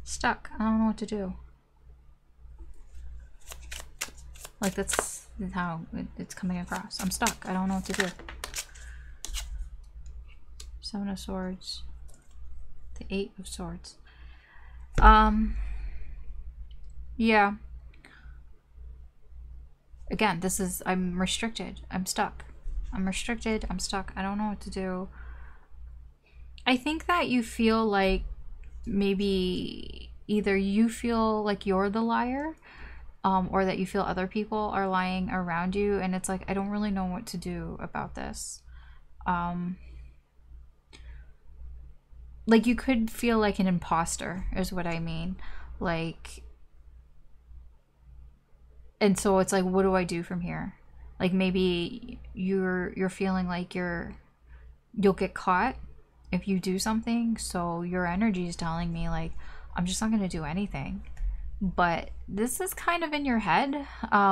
Stuck. I don't know what to do. Like, that's how it's coming across. I'm stuck. I don't know what to do. Seven of Swords. The Eight of Swords. Yeah. Again, this is, I'm restricted. I'm stuck. I'm restricted. I'm stuck. I don't know what to do. I think that you feel like maybe either you feel like you're the liar, or that you feel other people are lying around you, and it's like, I don't really know what to do about this. Like, you could feel like an imposter is what I mean. Like, and so it's like, what do I do from here? Like, maybe you're feeling like you'll get caught if you do something, so your energy is telling me like, I'm just not going to do anything. But this is kind of in your head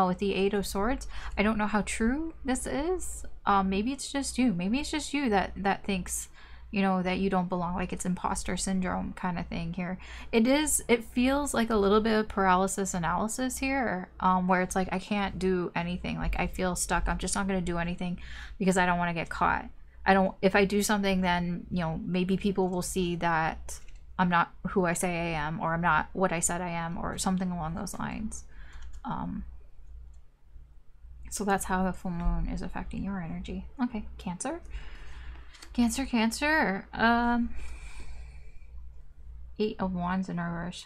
with the Eight of Swords. I don't know how true this is. Maybe it's just you. Maybe it's just you that thinks, you know, that you don't belong. Like, it's imposter syndrome kind of thing here. It feels like a little bit of paralysis analysis here, where it's like, I can't do anything. Like, I feel stuck. I'm just not going to do anything because I don't want to get caught. If I do something, then, you know, maybe people will see that I'm not who I say I am, or I'm not what I said I am, or something along those lines. So that's how the full moon is affecting your energy. Okay, Cancer. Cancer. Eight of Wands in reverse.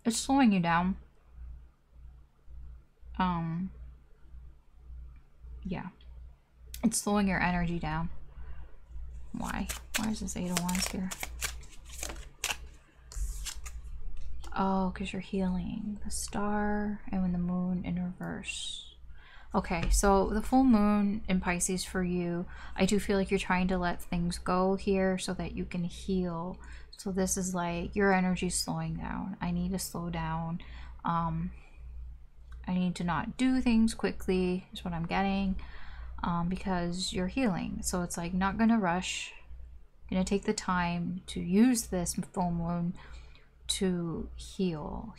It's slowing you down. Yeah. It's slowing your energy down. Why? Why is this Eight of Wands here? Oh, because you're healing. The Star and when the Moon in reverse. Okay, so the full moon in Pisces for you, I do feel like you're trying to let things go here so that you can heal. So this is like, your energy slowing down. I need to slow down. I need to not do things quickly is what I'm getting. Because you're healing. So it's like, not gonna rush. Gonna take the time to use this full moon to heal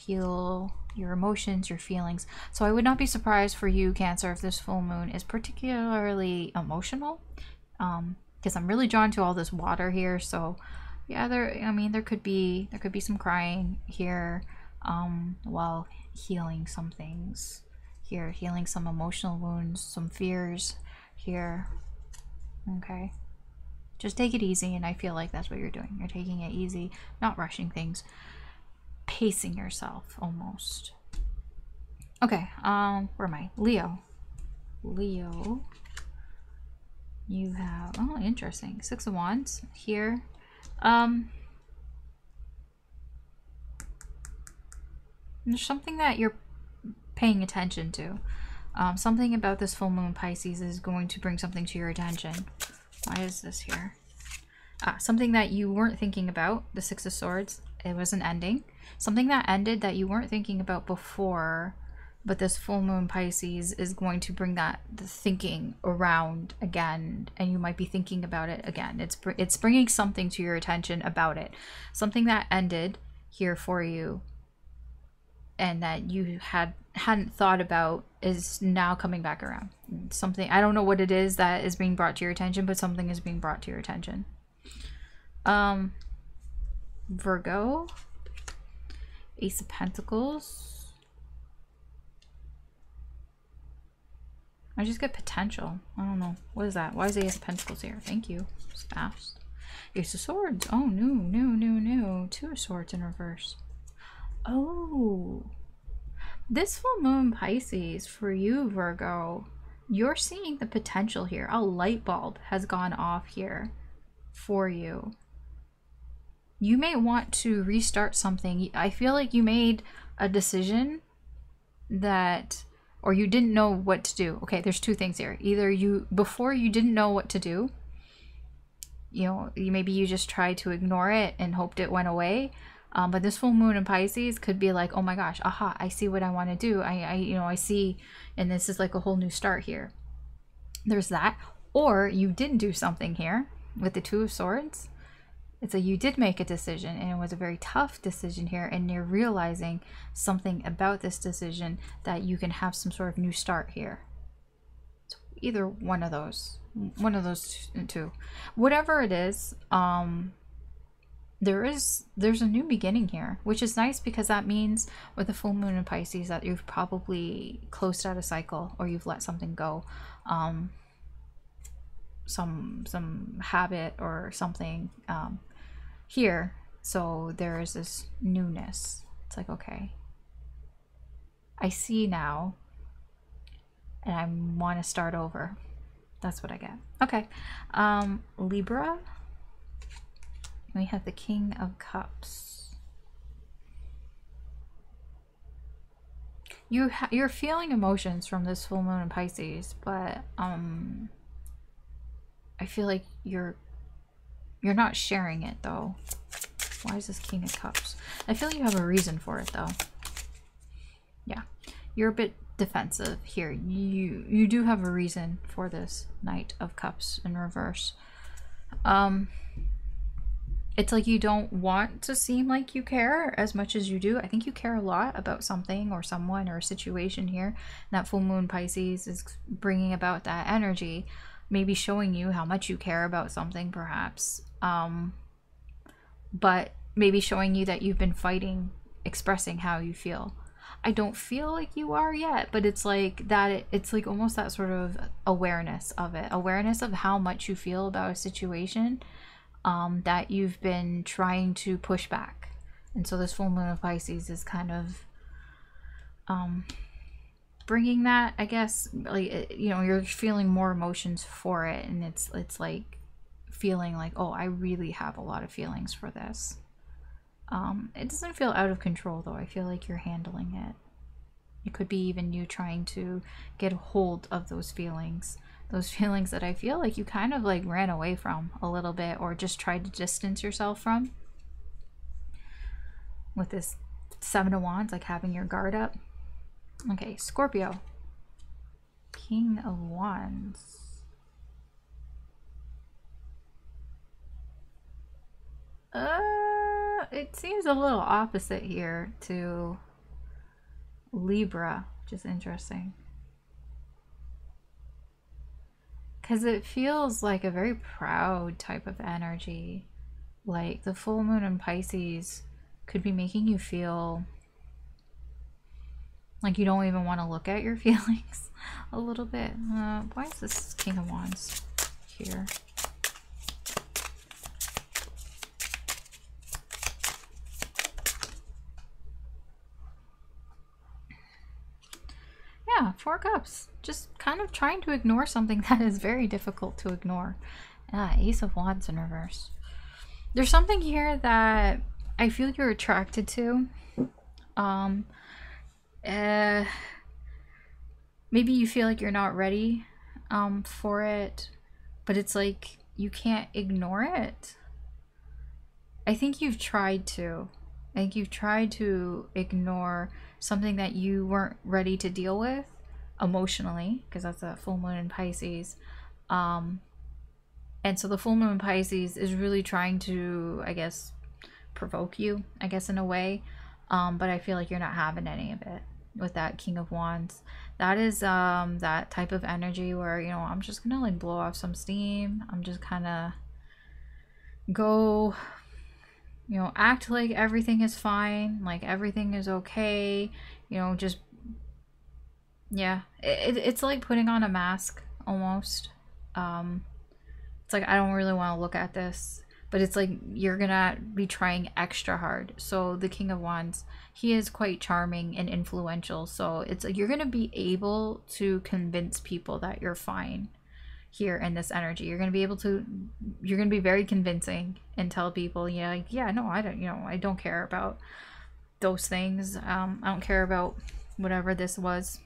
your emotions, your feelings. So I would not be surprised for you, Cancer, if this full moon is particularly emotional, because I'm really drawn to all this water here. So yeah, there could be some crying here, while healing some things here, healing some emotional wounds, some fears here. Okay, just take it easy, and I feel like that's what you're doing. You're taking it easy, not rushing things, pacing yourself almost. Okay, where am I? Leo, you have, oh, interesting, Six of Wands here. There's something that you're paying attention to. Something about this full moon Pisces is going to bring something to your attention. Why is this here? Something that you weren't thinking about, the Six of Swords. It was an ending. Something that ended that you weren't thinking about before, but this full moon Pisces is going to bring the thinking around again, and you might be thinking about it again. It's bringing something to your attention about it. Something that ended here for you and that you hadn't thought about is now coming back around. Something, I don't know what it is that is being brought to your attention, but something is being brought to your attention. Virgo, Ace of Pentacles. I just get potential. I don't know. What is that? Why is the Ace of Pentacles here? Thank you. It's fast. Ace of Swords. Oh, no. Two of Swords in reverse. Oh, this full moon Pisces for you, Virgo, you're seeing the potential here. A light bulb has gone off here for you. You may want to restart something. I feel like you made a decision that, or you didn't know what to do. Okay, there's two things here. Either before you didn't know what to do, you know, maybe you just tried to ignore it and hoped it went away. But this full moon in Pisces could be like, oh my gosh, aha, I see what I want to do. I see, and this is like a whole new start here. There's that. Or you didn't do something here with the Two of Swords It's like you did make a decision, and it was a very tough decision here, and you're realizing something about this decision that you can have some sort of new start here. So either one of those two, whatever it is, there's a new beginning here, which is nice, because that means with the full moon in Pisces that you've probably closed out a cycle, or you've let something go, some habit or something here. So there is this newness. It's like, okay, I see now, and I want to start over. That's what I get. Okay. Libra, we have the King of Cups. You're feeling emotions from this full moon in Pisces, but I feel like you're not sharing it though. Why is this King of Cups? I feel like you have a reason for it though. Yeah, you're a bit defensive here. You do have a reason for this Knight of Cups in reverse. It's like you don't want to seem like you care as much as you do. I think you care a lot about something or someone or a situation here. And that full moon Pisces is bringing about that energy, maybe showing you how much you care about something perhaps, but maybe showing you that you've been fighting expressing how you feel. I don't feel like you are yet, but it's like that. It's like almost that sort of awareness of it, awareness of how much you feel about a situation, that you've been trying to push back. And so this full moon of Pisces is kind of bringing that, I guess, like, you know, you're feeling more emotions for it, and it's like feeling like, oh, I really have a lot of feelings for this. It doesn't feel out of control though. I feel like you're handling it. It could be even you trying to get a hold of those feelings that I feel like you kind of like ran away from a little bit, or just tried to distance yourself from with this Seven of Wands, like having your guard up. Okay, Scorpio, King of Wands. It seems a little opposite here to Libra, which is interesting. Because it feels like a very proud type of energy. Like the full moon in Pisces could be making you feel like you don't even want to look at your feelings a little bit. Why is this King of Wands here? Yeah, Four Cups. Just kind of trying to ignore something that is very difficult to ignore. Ace of Wands in reverse. There's something here that I feel you're attracted to. Maybe you feel like you're not ready for it, but it's like you can't ignore it. I think you've tried to. I think you've tried to ignore something that you weren't ready to deal with emotionally, because that's a full moon in Pisces. And so the full moon in Pisces is really trying to, I guess, provoke you, I guess, in a way. But I feel like you're not having any of it with that King of Wands. That is that type of energy where, you know, I'm just gonna like blow off some steam. I'm just kind of go, you know, act like everything is fine, like everything is okay, you know, just, yeah, it's like putting on a mask almost. It's like, I don't really want to look at this, but it's like you're gonna be trying extra hard. So the King of Wands, he is quite charming and influential, so it's like you're gonna be able to convince people that you're fine here in this energy. You're gonna be very convincing and tell people, yeah, like, yeah, no, I don't, you know, I don't care about those things. I don't care about whatever this was,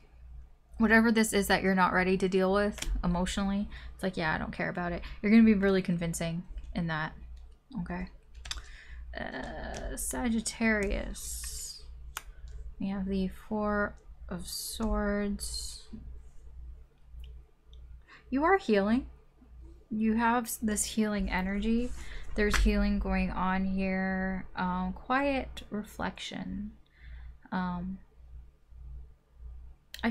whatever this is that you're not ready to deal with emotionally. It's like, yeah, I don't care about it. You're gonna be really convincing in that. Okay. Sagittarius, we have the Four of Swords. You are healing. You have this healing energy There's healing going on here. Quiet reflection. I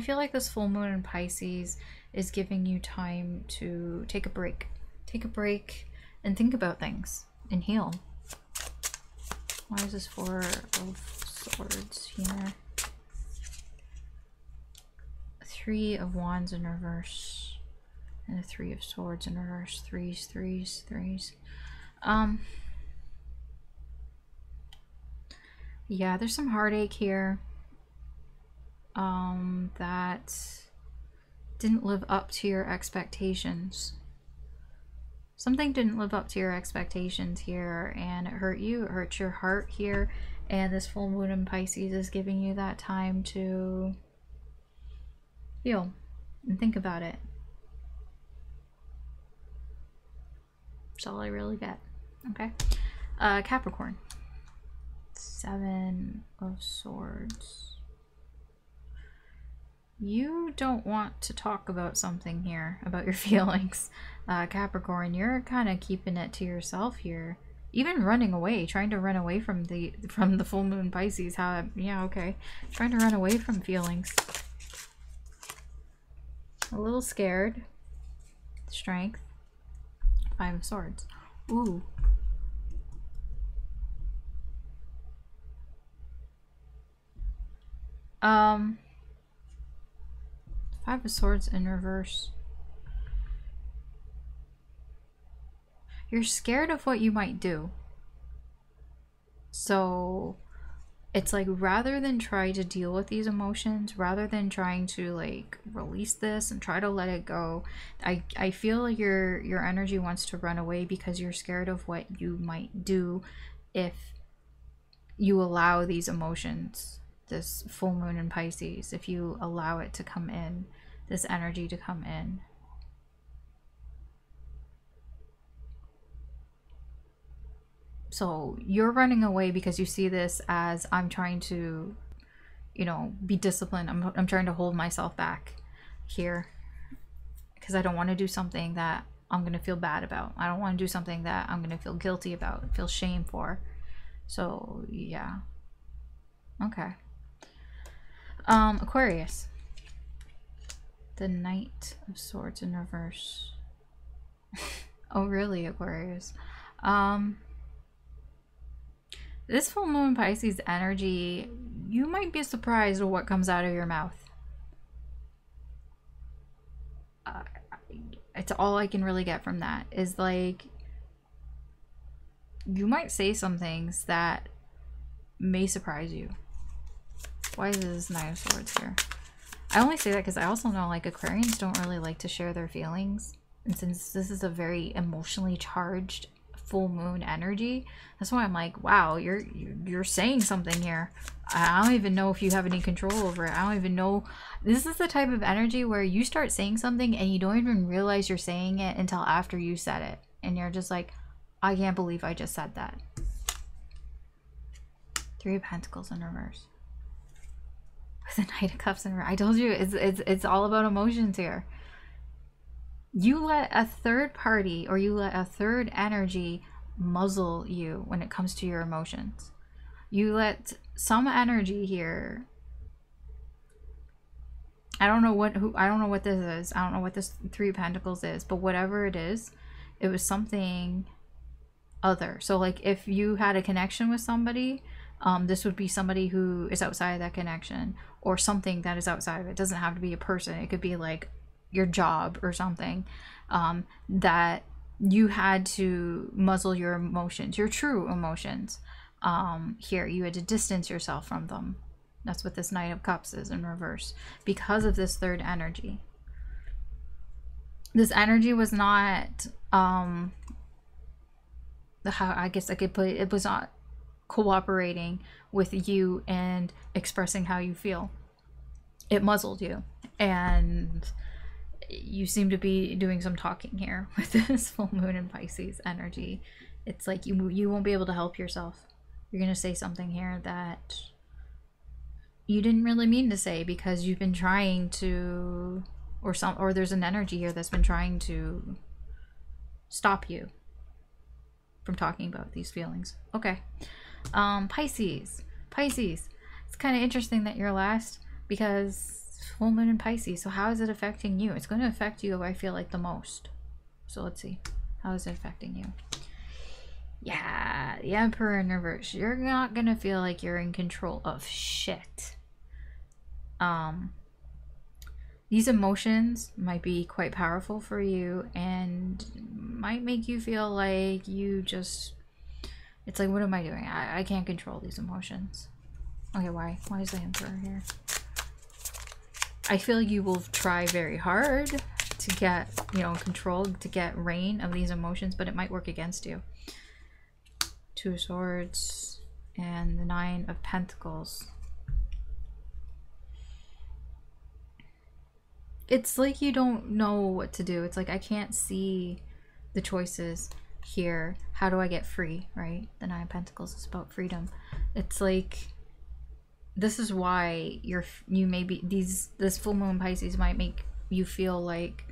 feel like this full moon in Pisces is giving you time to take a break. Take a break and think about things and heal. Why is this Four of Swords here? Three of Wands in reverse. And a Three of Swords in reverse. Threes, threes, threes. Yeah, there's some heartache here. That didn't live up to your expectations. Something didn't live up to your expectations here, and it hurt you. It hurt your heart here, and this full moon in Pisces is giving you that time to feel and think about it. That's all I really get. Okay. Capricorn. Seven of Swords. You don't want to talk about something here, about your feelings. Capricorn, you're kind of keeping it to yourself here. Even running away, trying to run away from the full moon Pisces. Yeah, okay. Trying to run away from feelings. A little scared. Strength. Five of Swords. Ooh. Five of Swords in reverse. You're scared of what you might do. So it's like, rather than try to deal with these emotions, rather than trying to like release this and try to let it go, I feel like your energy wants to run away because you're scared of what you might do if you allow these emotions, this full moon in Pisces, if you allow it to come in, this energy to come in. So you're running away because you see this as, I'm trying to, you know, be disciplined. I'm trying to hold myself back here because I don't want to do something that I'm going to feel bad about. I don't want to do something that I'm going to feel guilty about, feel shame for. So yeah. Okay. Aquarius. The Knight of Swords in reverse. Oh really, Aquarius? This full moon Pisces energy, you might be surprised at what comes out of your mouth. It's all I can really get from that, is like, you might say some things that may surprise you. Why is this Knight of Swords here? I only say that because I also know like Aquarians don't really like to share their feelings, and since this is a very emotionally charged full moon energy, that's why I'm like, wow, you're saying something here. I don't even know if you have any control over it. I don't even know. This is the type of energy where you start saying something and you don't even realize you're saying it until after you said it, and you're just like, I can't believe I just said that. Three of Pentacles in reverse. With the Knight of Cups in reverse. I told you, it's all about emotions here. You let a third party, or you let a third energy muzzle you when it comes to your emotions. You let some energy here. I don't know what this is. I don't know what this Three of Pentacles is, but whatever it is, it was something other. So like if you had a connection with somebody, this would be somebody who is outside of that connection, or something that is outside of it. It doesn't have to be a person. It could be like your job or something, that you had to muzzle your emotions, your true emotions. Here you had to distance yourself from them. That's what this Knight of Cups is in reverse, because of this third energy. This energy was not how I guess I could put it, it was not cooperating with you and expressing how you feel. It muzzled you, and you seem to be doing some talking here with this full moon in Pisces energy. It's like you won't be able to help yourself. You're gonna say something here that you didn't really mean to say, because you've been trying to, or there's an energy here that's been trying to stop you. from talking about these feelings. Okay. Pisces. Pisces. It's kind of interesting that you're last because full moon in Pisces. So how is it affecting you? It's going to affect you, I feel like, the most. So let's see. How is it affecting you? Yeah, the Emperor in reverse. You're not going to feel like you're in control of shit. These emotions might be quite powerful for you and might make you feel like you just, it's like, what am I doing? I can't control these emotions. Okay, why? Why is the Emperor here? I feel you will try very hard to get, you know, control, to get reign of these emotions, but it might work against you. Two of Swords and the Nine of Pentacles. It's like you don't know what to do. It's like I can't see the choices here. How do I get free, right? The Nine of Pentacles is about freedom. It's like this is why you may be this full moon Pisces might make you feel like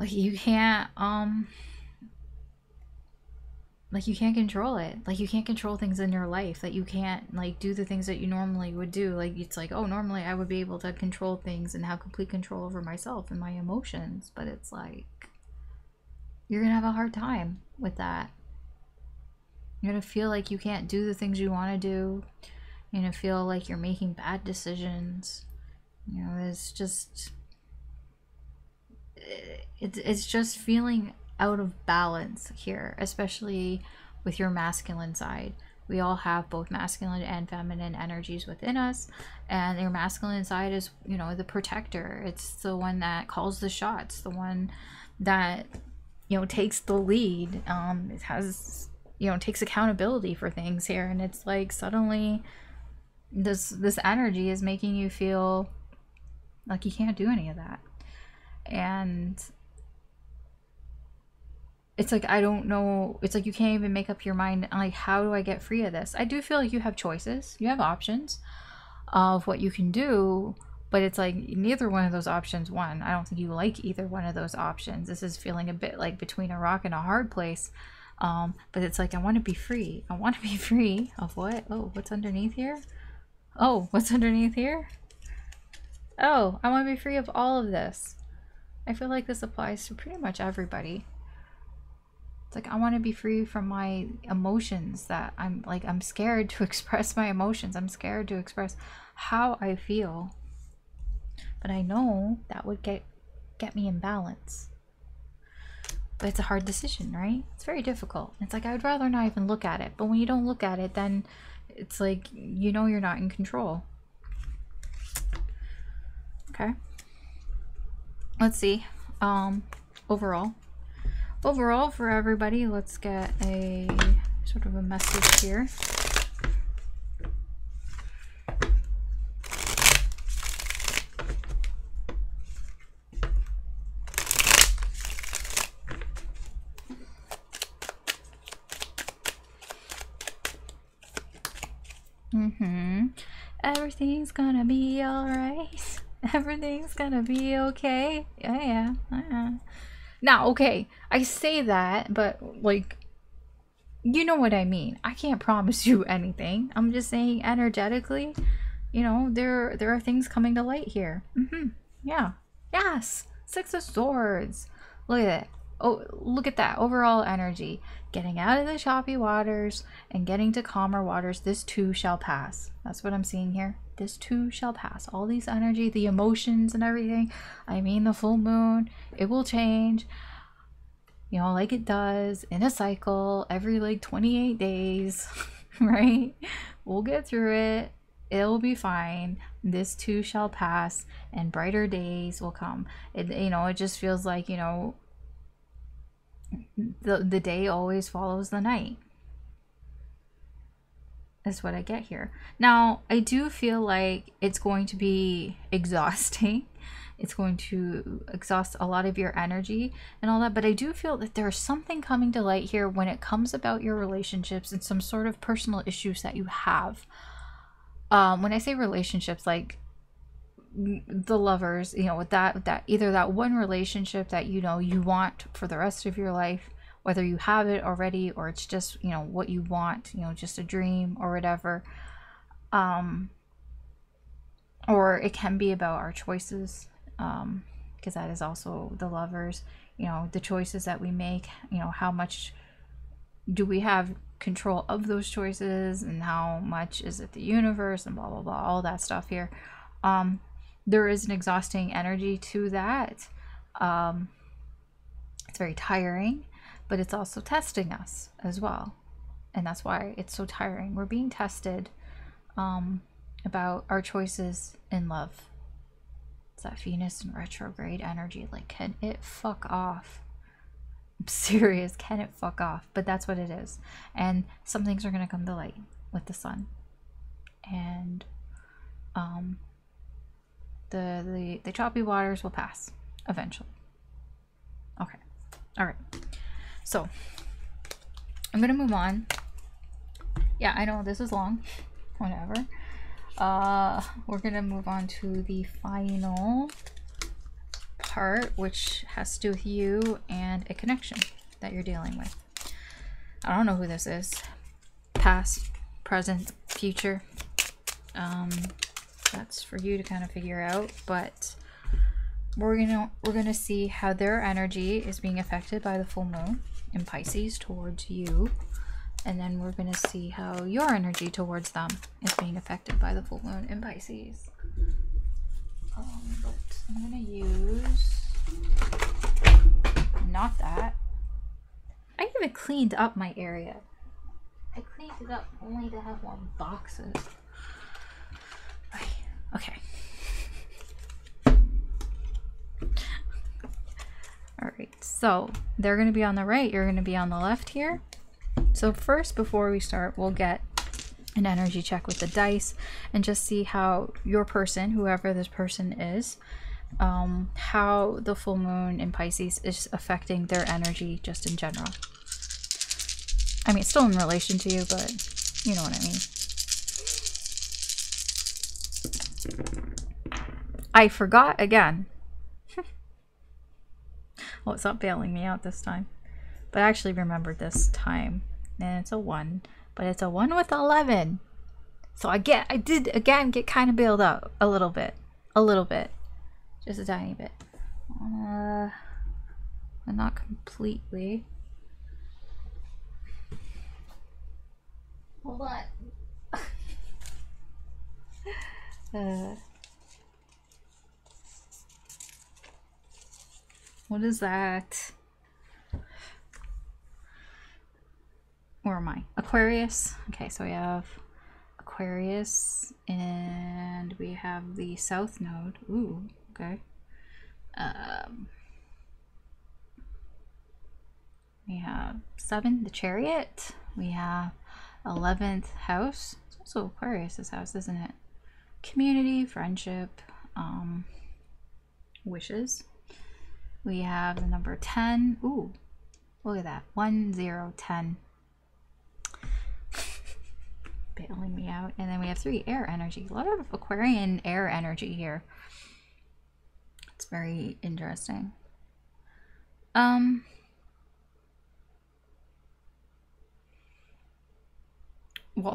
you can't like you can't control it. Like you can't control things in your life. That you can't like do the things that you normally would do. Like it's like, oh, normally I would be able to control things and have complete control over myself and my emotions. But it's like you're gonna have a hard time with that. You're gonna feel like you can't do the things you want to do. You're gonna feel like you're making bad decisions. You know, it's just feeling out of balance here, especially with your masculine side. We all have both masculine and feminine energies within us, and your masculine side is, you know, the protector. It's the one that calls the shots, the one that, you know, takes the lead. It has, you know, takes accountability for things here, and it's like suddenly this energy is making you feel like you can't do any of that. And it's like, I don't know, it's like you can't even make up your mind, like, how do I get free of this? I do feel like you have choices, you have options of what you can do, but it's like neither one of those options won. I don't think you like either one of those options. This is feeling a bit like between a rock and a hard place. But it's like, I want to be free. I want to be free of what? Oh, what's underneath here? Oh, what's underneath here? Oh, I want to be free of all of this. I feel like this applies to pretty much everybody. It's like, I want to be free from my emotions, that I'm scared to express my emotions. I'm scared to express how I feel. But I know that would get me in balance. But it's a hard decision, right? It's very difficult. It's like, I would rather not even look at it. But when you don't look at it, then it's like, you know, you're not in control. Okay. Let's see. Overall for everybody, let's get a sort of a message here. Everything's gonna be alright. Everything's gonna be okay. Yeah. Now, okay, I say that, but like, you know what I mean. I can't promise you anything. I'm just saying energetically, you know, there are things coming to light here. Yeah. Yes. Six of Swords. Look at it. Oh, look at that overall energy. Getting out of the choppy waters and getting to calmer waters. This too shall pass. That's what I'm seeing here. This too shall pass. All these energy, the emotions and everything. I mean, the full moon, it will change. You know, like it does in a cycle every like 28 days, right? We'll get through it. It'll be fine. This too shall pass and brighter days will come. It, you know, it just feels like, you know, the day always follows the night. That's what I get here. Now, I do feel like it's going to be exhausting. It's going to exhaust a lot of your energy and all that, but I do feel that there's something coming to light here when it comes about your relationships and some sort of personal issues that you have. When I say relationships, like the lovers, you know, with that either that one relationship that, you know, you want for the rest of your life, whether you have it already or it's just, you know, what you want, you know, just a dream or whatever. Or it can be about our choices, because that is also the Lovers, you know, the choices that we make, you know, how much do we have control of those choices and how much is it the universe and blah, blah, blah, all that stuff here. There is an exhausting energy to that. It's very tiring, but it's also testing us as well. And that's why it's so tiring. We're being tested about our choices in love. It's that Venus in retrograde energy. Like, can it fuck off? I'm serious, can it fuck off? But that's what it is. And some things are going to come to light with the sun. And the choppy waters will pass eventually. Okay. All right. So I'm going to move on. Yeah, I know this is long. Whatever. We're going to move on to the final part, which has to do with you and a connection that you're dealing with. I don't know who this is. Past, present, future. That's for you to kind of figure out, but we're gonna see how their energy is being affected by the full moon in Pisces towards you, and then we're gonna see how your energy towards them is being affected by the full moon in Pisces. But I'm gonna use not that. I even cleaned up my area. I cleaned it up only to have more boxes. Okay. Alright, so they're going to be on the right, you're going to be on the left here. So first, before we start, we'll get an energy check with the dice and just see how your person, whoever this person is, how the full moon in Pisces is affecting their energy just in general. I mean, it's still in relation to you, but you know what I mean. I forgot again. Well, it's not bailing me out this time, but I actually remembered this time, and it's a 1, but it's a 1 with 11. So I did again get kind of bailed out a little bit, just a tiny bit, but not completely. Hold on. What is that? Where am I? Aquarius. Okay, so we have Aquarius and we have the South Node. Ooh, okay. We have 7, the Chariot. We have 11th house. It's also Aquarius's house, isn't it? Community, friendship, wishes. We have the number 10. Ooh, look at that. 1, 0, 10. Bailing me out. And then we have 3, air energy. A lot of Aquarian air energy here. It's very interesting. Well,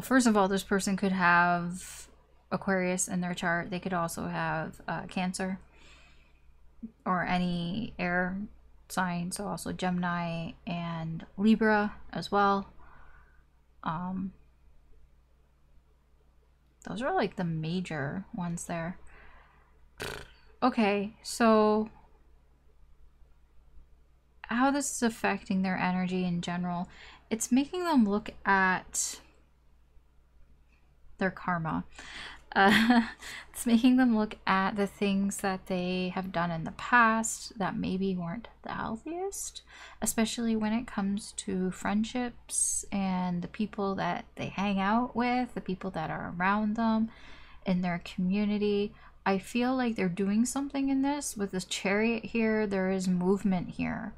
first of all, this person could have Aquarius in their chart. They could also have Cancer or any air sign, so also Gemini and Libra as well. Those are like the major ones there. Okay, so how this is affecting their energy in general, it's making them look at their karma. It's making them look at the things that they have done in the past that maybe weren't the healthiest, especially when it comes to friendships and the people that they hang out with, the people that are around them in their community. I feel like they're doing something in this. With this Chariot here, there is movement here.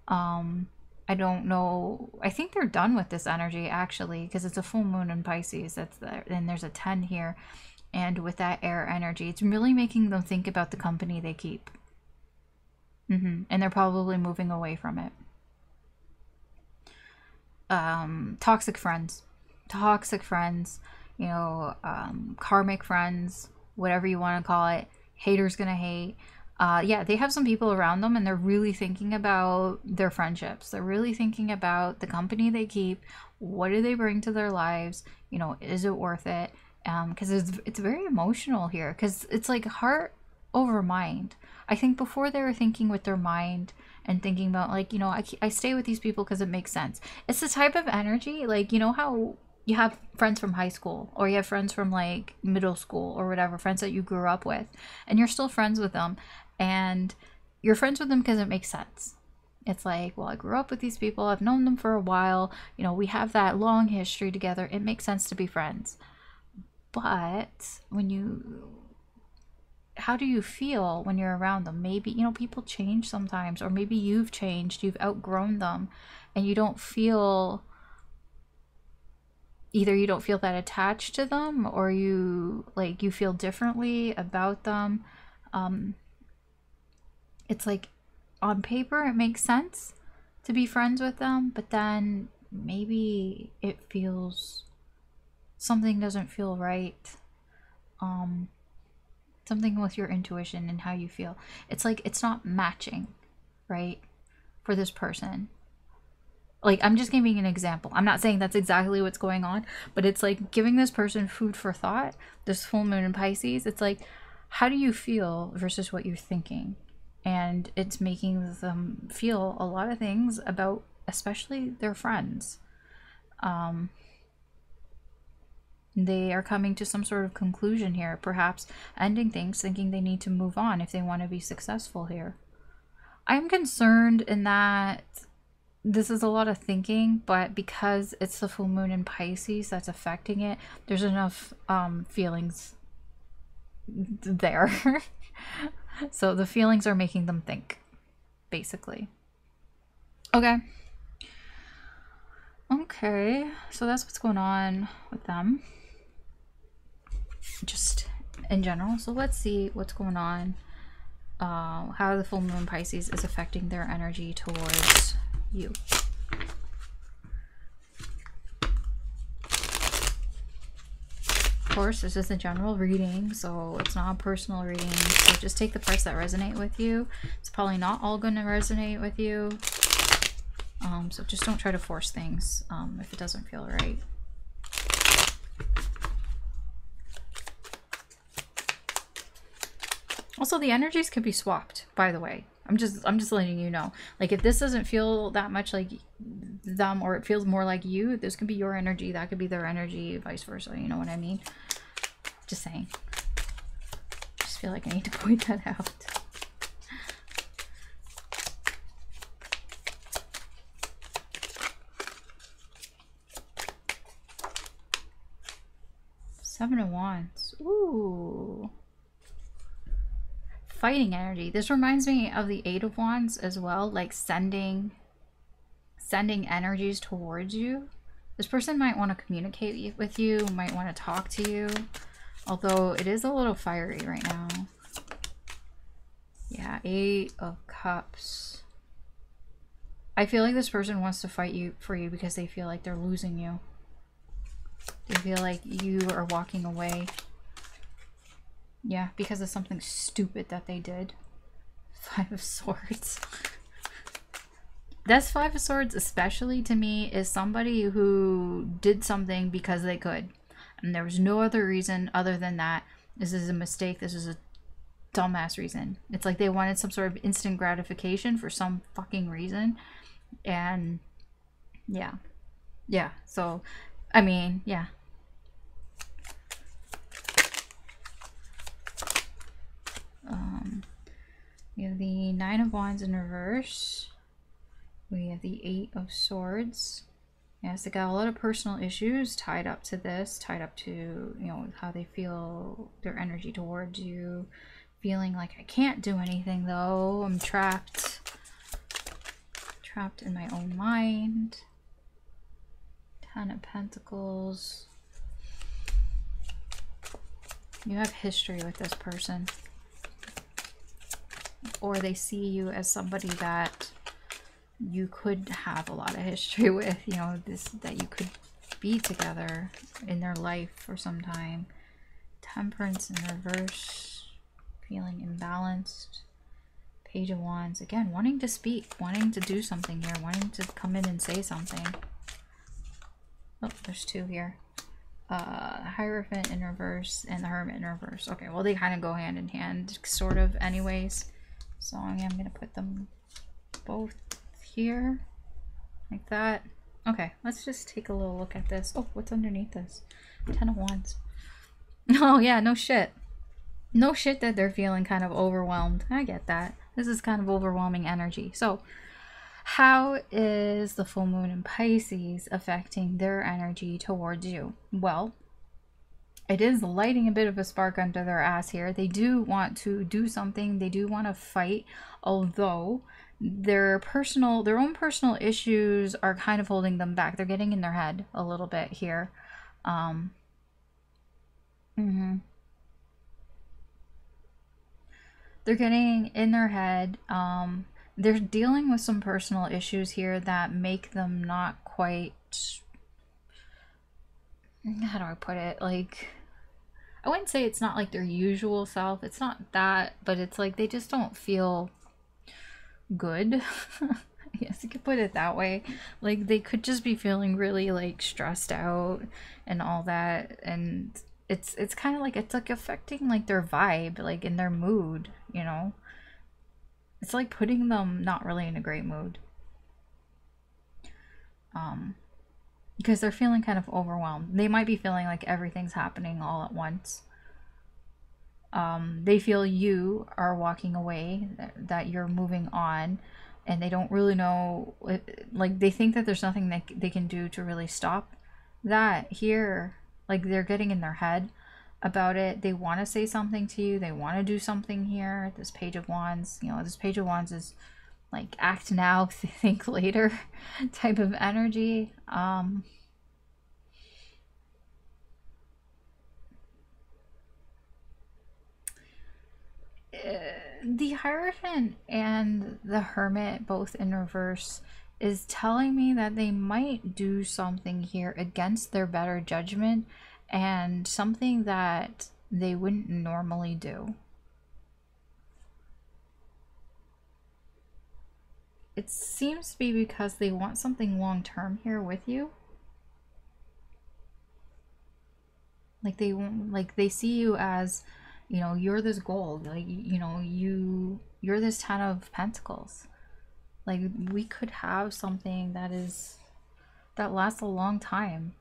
I don't know. I think they're done with this energy actually, because it's a full moon in Pisces. That's there, and there's a 10 here. And with that air energy, it's really making them think about the company they keep. And they're probably moving away from it. toxic friends, you know, karmic friends, whatever you want to call it. Haters gonna hate. Yeah, they have some people around them and they're really thinking about their friendships. They're really thinking about the company they keep. What do they bring to their lives? You know, is it worth it? Because it's very emotional here, because it's like heart over mind. I think before they were thinking with their mind and thinking about, like, you know, I stay with these people because it makes sense. It's the type of energy, like, you know how you have friends from high school, or you have friends from like middle school or whatever, friends that you grew up with, and you're still friends with them, and you're friends with them because it makes sense. It's like, well, I grew up with these people, I've known them for a while, you know, we have that long history together, it makes sense to be friends. But when you, how do you feel when you're around them? Maybe, you know, people change sometimes, or maybe you've changed, you've outgrown them, and you don't feel, either you don't feel that attached to them, or you, like, you feel differently about them. It's like, on paper it makes sense to be friends with them, but then maybe it feels, something doesn't feel right. Something with your intuition and how you feel. It's like, it's not matching, right, for this person. Like, I'm just giving an example. I'm not saying that's exactly what's going on, but it's like giving this person food for thought. This full moon in Pisces, it's like, how do you feel versus what you're thinking? And it's making them feel a lot of things about, especially their friends. They are coming to some sort of conclusion here, perhaps ending things, thinking they need to move on if they want to be successful here. I'm concerned in that this is a lot of thinking, but because it's the full moon in Pisces that's affecting it, there's enough feelings there. So the feelings are making them think, basically. Okay, so that's what's going on with them, just in general. So let's see what's going on, how the full moon Pisces is affecting their energy towards you. Of course, this is a general reading, so it's not a personal reading, so just take the parts that resonate with you. It's probably not all going to resonate with you, so just don't try to force things if it doesn't feel right. Also, the energies could be swapped, by the way. I'm just letting you know. Like, if this doesn't feel that much like them, or it feels more like you, this could be your energy, that could be their energy, vice versa. You know what I mean? Just saying. Just feel like I need to point that out. Seven of Wands. Ooh. Fighting energy. This reminds me of the Eight of Wands as well, like sending energies towards you. This person might want to communicate with you, might want to talk to you, although it is a little fiery right now. Yeah, Eight of Cups. I feel like this person wants to fight you for you because they feel like they're losing you. They feel like you are walking away. Yeah, because of something stupid that they did. Five of Swords. This Five of Swords, especially to me, is somebody who did something because they could. And there was no other reason other than that. This is a mistake. This is a dumbass reason. It's like they wanted some sort of instant gratification for some fucking reason. And yeah. Yeah, so, I mean, yeah. We have the Nine of Wands in reverse. We have the Eight of Swords. Yes, they got a lot of personal issues tied up to this, tied up to, you know, how they feel, their energy towards you. Feeling like, I can't do anything though, I'm trapped. Trapped in my own mind. Ten of Pentacles. You have history with this person. Or they see you as somebody that you could have a lot of history with, you know, this, that you could be together in their life for some time. Temperance in reverse, feeling imbalanced. Page of Wands, again, wanting to speak, wanting to do something here, wanting to come in and say something. Oh, there's two here. Hierophant in reverse and the Hermit in reverse. Okay, well, they kind of go hand in hand, sort of, anyways. So I'm going to put them both here, like that. Okay, let's just take a little look at this. Oh, what's underneath this? 10 of Wands. Oh, yeah, no shit. No shit that they're feeling kind of overwhelmed. I get that. This is kind of overwhelming energy. So, how is the full moon in Pisces affecting their energy towards you? Well, it is lighting a bit of a spark under their ass here. They do want to do something. They do want to fight, although their own personal issues are kind of holding them back. They're getting in their head a little bit here. They're getting in their head. They're dealing with some personal issues here that make them not quite, how do I put it, like, I wouldn't say it's not like their usual self, it's not that, but it's like they just don't feel good. Yes, you could put it that way. Like, they could just be feeling really, like, stressed out and all that, and it's kind of like, it's like affecting like their vibe, like in their mood, you know. It's like putting them not really in a great mood, because they're feeling kind of overwhelmed. They might be feeling like everything's happening all at once. They feel you are walking away, that you're moving on, and they don't really know, like, they think that there's nothing that they can do to really stop that here. Like, they're getting in their head about it. They want to say something to you. They want to do something here. This Page of Wands, you know, this Page of Wands is like act now, think later type of energy. The Hierophant and the Hermit, both in reverse, is telling me that they might do something here against their better judgment, and something that they wouldn't normally do. It seems to be because they want something long-term here with you. Like, they see you as, you know, you're this gold, like, you know, you're this 10 of Pentacles. Like, we could have something that lasts a long time.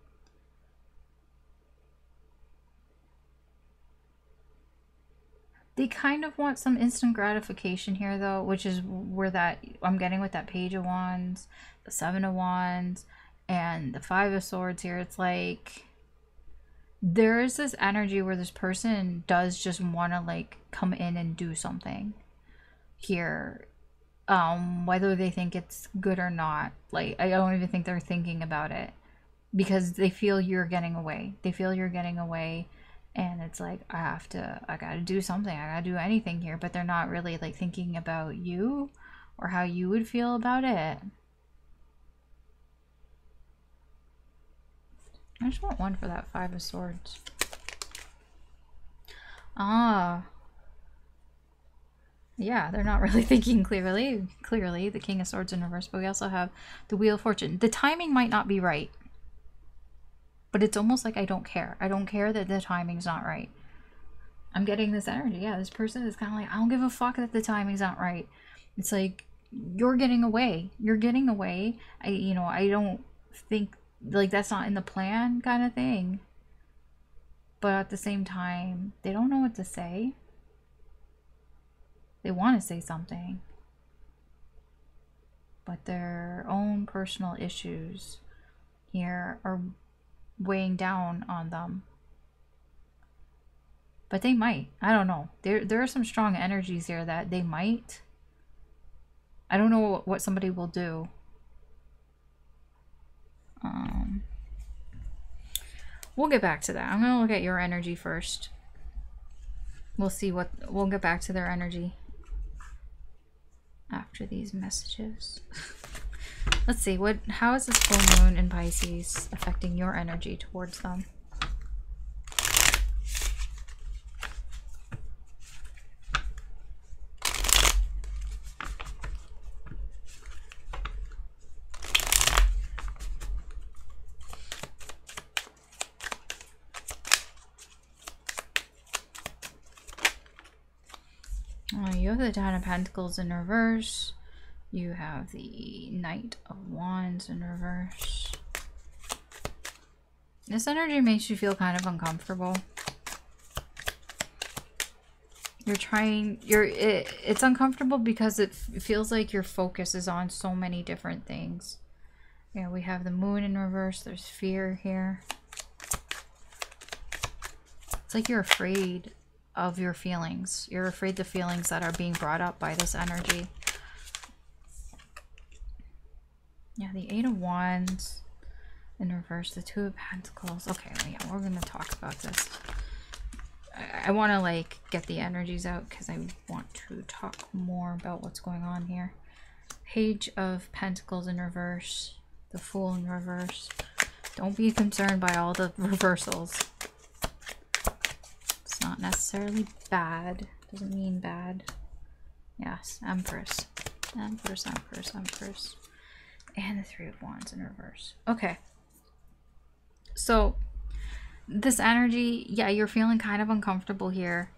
They kind of want some instant gratification here, though, which is where that I'm getting with that Page of Wands, the 7 of Wands, and the 5 of Swords here. It's like there is this energy where this person does just want to, like, come in and do something here. Whether they think it's good or not. Like, I don't even think they're thinking about it, because they feel you're getting away. They feel you're getting away. And it's like, I gotta do something. I gotta do anything here. But they're not really, like, thinking about you or how you would feel about it. I just want one for that 5 of Swords. Ah. Yeah, they're not really thinking clearly. Clearly, the King of Swords in reverse. But we also have the Wheel of Fortune. The timing might not be right. But it's almost like I don't care. I don't care that the timing's not right. I'm getting this energy. Yeah, this person is kind of like, I don't give a fuck that the timing's not right. It's like, you're getting away. You're getting away. I don't think, like, that's not in the plan kind of thing. But at the same time, they don't know what to say. They want to say something. But their own personal issues here are weighing down on them. But they might. I don't know. There are some strong energies here that they might. I don't know what somebody will do. We'll get back to that. I'm gonna look at your energy first. We'll see what, we'll get back to their energy after these messages. Let's see, how is this full moon in Pisces affecting your energy towards them? You have the Ten of Pentacles in reverse. You have the Knight of Wands in reverse. This energy makes you feel kind of uncomfortable. It's uncomfortable because it feels like your focus is on so many different things. Yeah, we have the Moon in reverse. There's fear here. It's like you're afraid of your feelings. You're afraid the feelings that are being brought up by this energy. Yeah, the Eight of Wands in reverse, the Two of Pentacles. Okay, well, yeah, we're gonna talk about this. I want to like get the energies out because I want to talk more about what's going on here. Page of Pentacles in reverse, the Fool in reverse. Don't be concerned by all the reversals. It's not necessarily bad. Doesn't mean bad. Yes, Empress. Empress, Empress, Empress. And the Three of Wands in reverse. Okay. So this energy, yeah, you're feeling kind of uncomfortable here.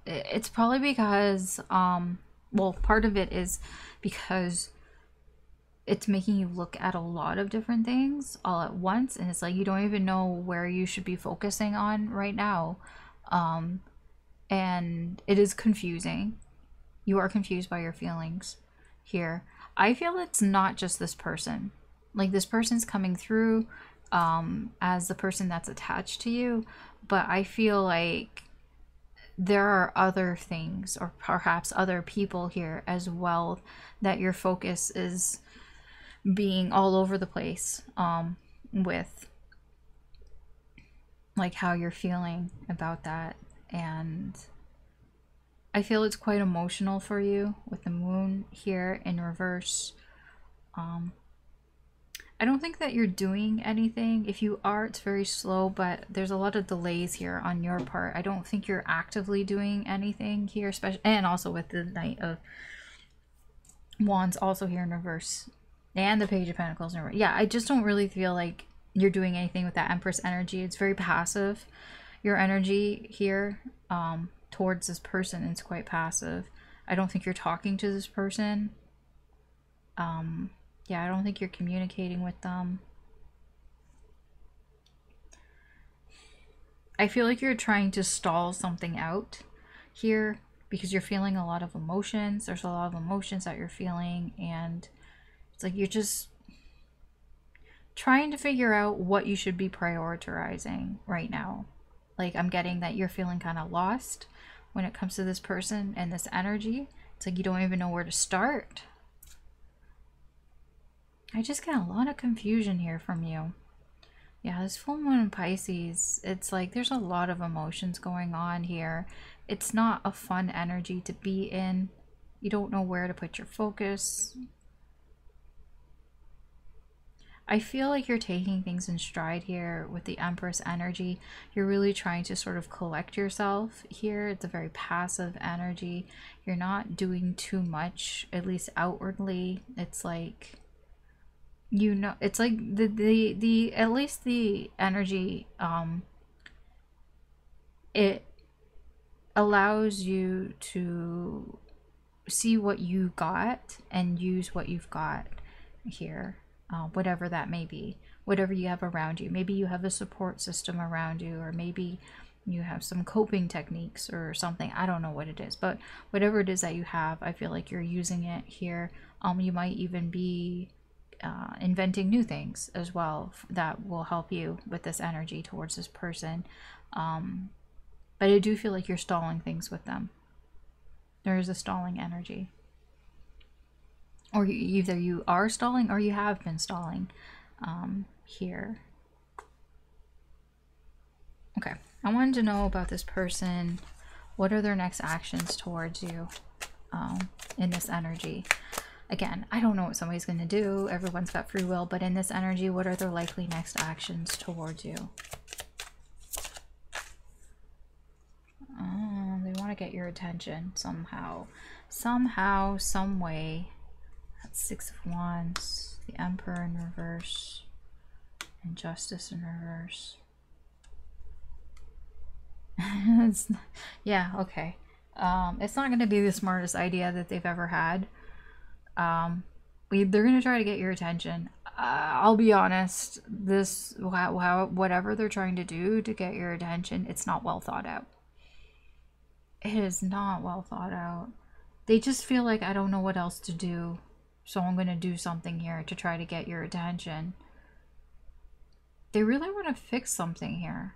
It's probably because, well, part of it is because it's making you look at a lot of different things all at once. And it's like, you don't even know where you should be focusing on right now. And it is confusing. You are confused by your feelings here. I feel it's not just this person. Like, this person's coming through as the person that's attached to you, but I feel like there are other things or perhaps other people here as well that your focus is being all over the place with, like, how you're feeling about that. And I feel it's quite emotional for you with the Moon here in reverse. I don't think that you're doing anything. If you are, it's very slow, but there's a lot of delays here on your part. I don't think you're actively doing anything here, especially, and also with the Knight of Wands also here in reverse, and the Page of Pentacles in reverse. Yeah, I just don't really feel like you're doing anything with that Empress energy. It's very passive. Your energy here towards this person is quite passive. I don't think you're talking to this person. Yeah, I don't think you're communicating with them. I feel like you're trying to stall something out here because you're feeling a lot of emotions. There's a lot of emotions that you're feeling, and it's like you're just trying to figure out what you should be prioritizing right now. Like, I'm getting that you're feeling kind of lost when it comes to this person and this energy. It's like you don't even know where to start. I just get a lot of confusion here from you. Yeah, this full moon in Pisces, it's like there's a lot of emotions going on here. It's not a fun energy to be in. You don't know where to put your focus. I feel like you're taking things in stride here with the Empress energy. You're really trying to sort of collect yourself here. It's a very passive energy. You're not doing too much, at least outwardly. It's like, you know, it's like the at least the energy, it allows you to see what you got and use what you've got here, whatever that may be, whatever you have around you. Maybe you have a support system around you, or maybe you have some coping techniques or something. I don't know what it is, but whatever it is that you have, I feel like you're using it here. You might even be inventing new things as well that will help you with this energy towards this person. But I do feel like you're stalling things with them. There is a stalling energy. Or either you are stalling or you have been stalling here. Okay, I wanted to know about this person. What are their next actions towards you in this energy? Again, I don't know what somebody's going to do. Everyone's got free will, but in this energy, what are their likely next actions towards you? Oh, they want to get your attention somehow. Somehow, some way. That's Six of Wands, the Emperor in reverse, and Justice in reverse. Yeah, okay. It's not going to be the smartest idea that they've ever had. They're going to try to get your attention. I'll be honest, whatever they're trying to do to get your attention, it's not well thought out. It is not well thought out. They just feel like, I don't know what else to do, so I'm going to do something here to try to get your attention. They really want to fix something here.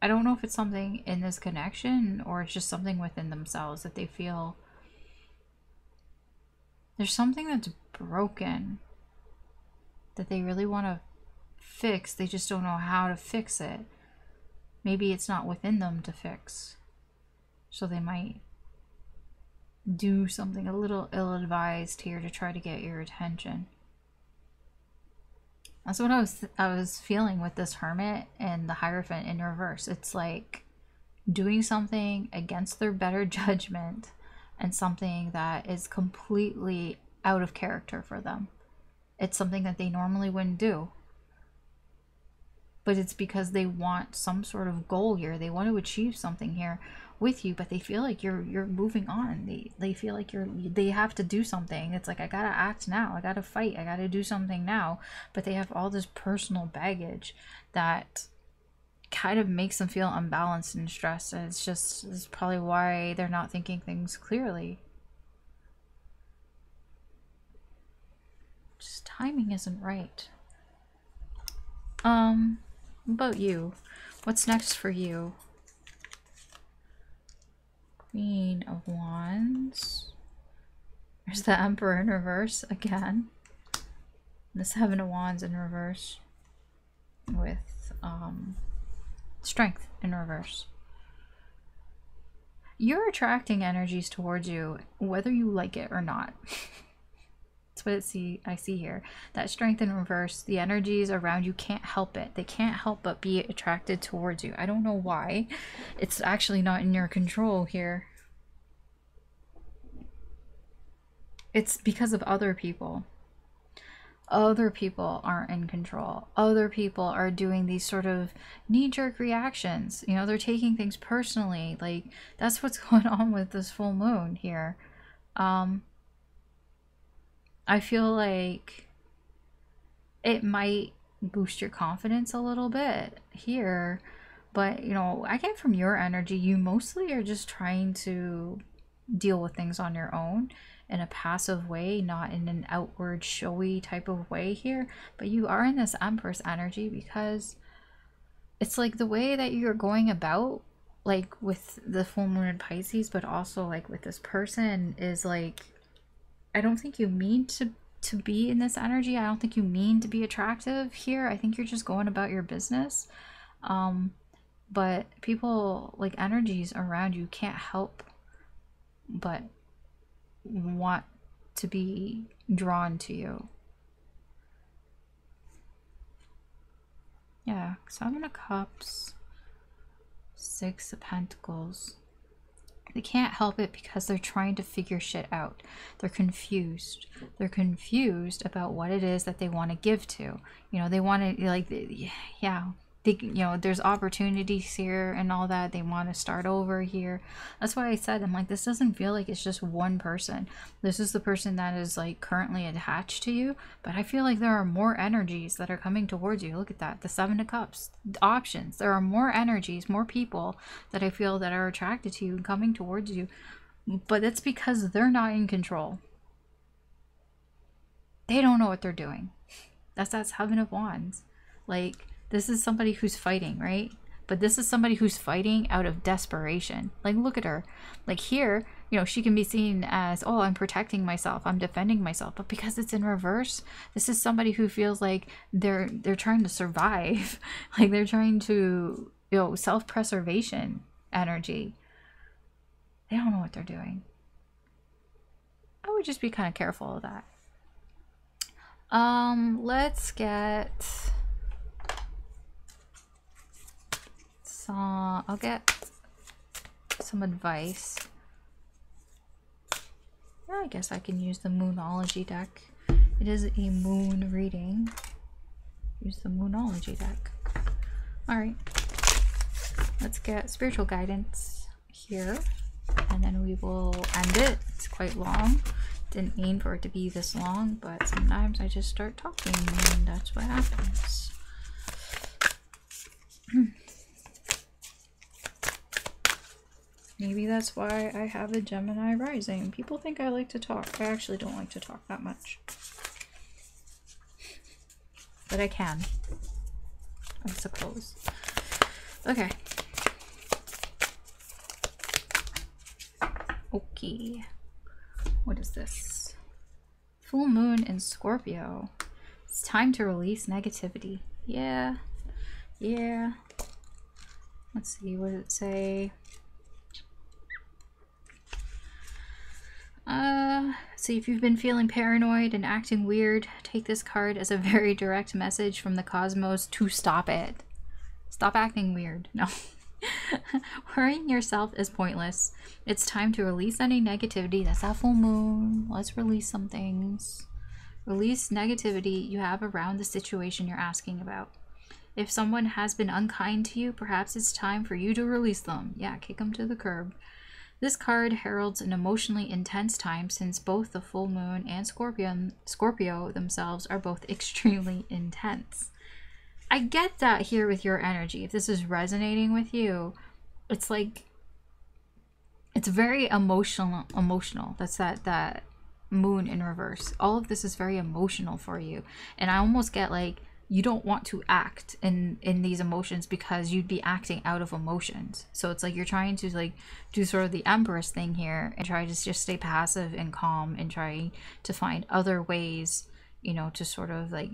I don't know if it's something in this connection or it's just something within themselves that they feel there's something that's broken that they really want to fix. They just don't know how to fix it. Maybe it's not within them to fix. So they might do something a little ill-advised here to try to get your attention. That's what I was feeling with this Hermit and the Hierophant in reverse. It's like doing something against their better judgment and something that is completely out of character for them. It's something that they normally wouldn't do. But it's because they want some sort of goal here. They want to achieve something here with you, but they feel like you're moving on. They feel like they have to do something. It's like, I gotta act now, I gotta fight, I gotta do something now. But they have all this personal baggage that kind of makes them feel unbalanced and stressed. And it's probably why they're not thinking things clearly. Just timing isn't right. What about you? What's next for you? Queen of Wands. There's the Emperor in reverse again. The Seven of Wands in reverse. With Strength in reverse. You're attracting energies towards you, whether you like it or not. That's what I see here. That Strength in reverse, the energies around you can't help it. They can't help but be attracted towards you. I don't know why. It's actually not in your control here. It's because of other people. Other people aren't in control. Other people are doing these sort of knee-jerk reactions. You know, they're taking things personally. Like, that's what's going on with this full moon here. I feel like it might boost your confidence a little bit here, but you know, I get from your energy, you mostly are just trying to deal with things on your own in a passive way, not in an outward showy type of way here. But you are in this Empress energy because it's like the way that you're going about, like with the full moon in Pisces, but also like with this person, is like, I don't think you mean to be in this energy. I don't think you mean to be attractive here. I think you're just going about your business. But people, like, energies around you can't help but want to be drawn to you. Yeah, Seven of Cups, Six of Pentacles. They can't help it because they're trying to figure shit out. They're confused. They're confused about what it is that they want to give to. You know, they want to, like, yeah, they, you know, there's opportunities here and all that. They want to start over here. That's why I said, I'm like, this doesn't feel like it's just one person. This is the person that is like currently attached to you, but I feel like there are more energies that are coming towards you. Look at that, the Seven of Cups, options. There are more energies, more people that I feel that are attracted to you and coming towards you, but it's because they're not in control. They don't know what they're doing. That's that Seven of Wands. Like, this is somebody who's fighting, right? But this is somebody who's fighting out of desperation. Like, look at her. Like here, you know, she can be seen as, oh, I'm protecting myself, I'm defending myself. But because it's in reverse, this is somebody who feels like they're trying to survive. Like, they're trying to, you know, self-preservation energy. They don't know what they're doing. I would just be kind of careful of that. Let's get some, I'll get some advice. Yeah, I guess I can use the Moonology deck. It is a moon reading. Use the Moonology deck. Alright. Let's get spiritual guidance here. And then we will end it. It's quite long. Didn't mean for it to be this long, but sometimes I just start talking and that's what happens. Maybe that's why I have a Gemini rising. People think I like to talk. I actually don't like to talk that much. But I can, I suppose. Okay. Okay. What is this? Full moon in Scorpio. It's time to release negativity. Yeah. Yeah. Let's see, what does it say? So if you've been feeling paranoid and acting weird, take this card as a very direct message from the cosmos to stop it. Stop acting weird. No. Worrying yourself is pointless. It's time to release any negativity. That's that full moon. Let's release some things. Release negativity you have around the situation you're asking about. If someone has been unkind to you, perhaps it's time for you to release them. Yeah, kick them to the curb. This card heralds an emotionally intense time since both the full moon and Scorpio themselves are both extremely intense. I get that here with your energy. If this is resonating with you, it's like, it's very emotional. That's that moon in reverse. All of this is very emotional for you. And I almost get like, you don't want to act in these emotions because you'd be acting out of emotions. So it's like you're trying to like do sort of the Empress thing here and try to just stay passive and calm and try to find other ways, you know, to sort of like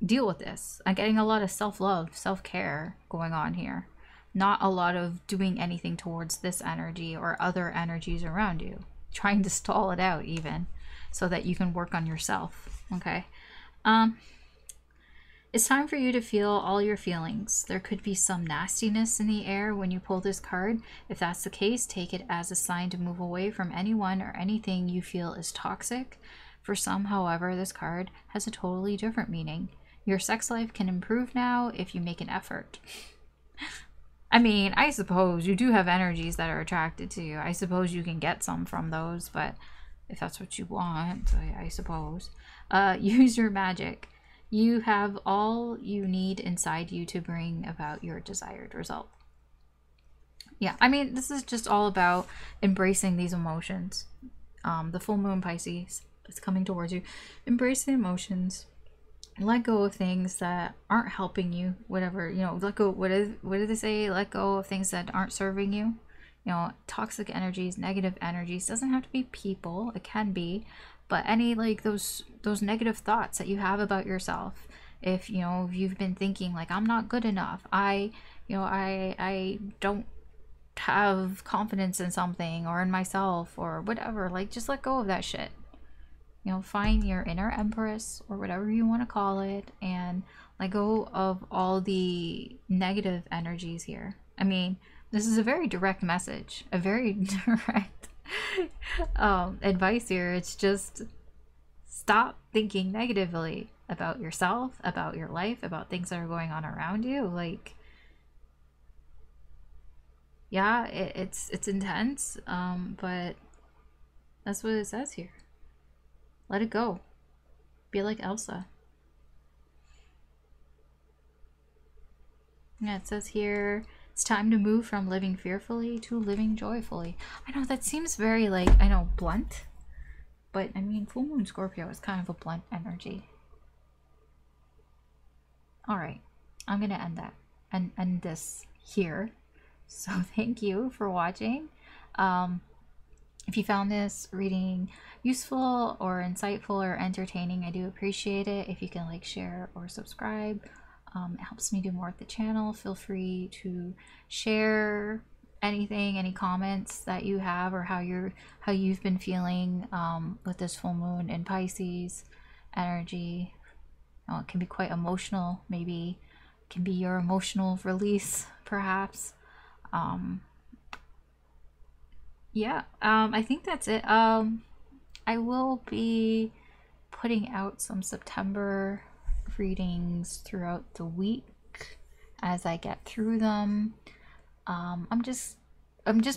deal with this. I'm getting a lot of self-love, self-care going on here. Not a lot of doing anything towards this energy or other energies around you. Trying to stall it out even so that you can work on yourself. Okay. It's time for you to feel all your feelings. There could be some nastiness in the air when you pull this card. If that's the case, take it as a sign to move away from anyone or anything you feel is toxic. For some, however, this card has a totally different meaning. Your sex life can improve now if you make an effort. I mean, I suppose you do have energies that are attracted to you. I suppose you can get some from those, but if that's what you want, I suppose. Use your magic. You have all you need inside you to bring about your desired result. Yeah, I mean, this is just all about embracing these emotions. The full moon Pisces is coming towards you. Embrace the emotions. Let go of things that aren't helping you. Whatever, you know, let go. What do they say? Let go of things that aren't serving you. You know, toxic energies, negative energies. Doesn't have to be people. It can be. But any like those negative thoughts that you have about yourself, if you know, if you've been thinking like I'm not good enough, I don't have confidence in something or in myself or whatever, like just let go of that shit. You know, find your inner Empress or whatever you want to call it and let go of all the negative energies here. I mean, this is a very direct message, a very direct advice here. It's just stop thinking negatively about yourself, about your life, about things that are going on around you. Like, yeah, it's intense, but that's what it says here. Let it go. Be like Elsa. Yeah, it says here, it's time to move from living fearfully to living joyfully. I know that seems very like, I know, blunt, but I mean, full moon Scorpio is kind of a blunt energy. All right, I'm gonna end that and end this here. So thank you for watching. If you found this reading useful or insightful or entertaining, I do appreciate it. If you can like, share, or subscribe. It helps me do more with the channel. Feel free to share anything, any comments that you have, or how you've been feeling with this full moon in Pisces energy. It can be quite emotional. Maybe it can be your emotional release, perhaps. Yeah, I think that's it. I will be putting out some September readings throughout the week as I get through them. I'm just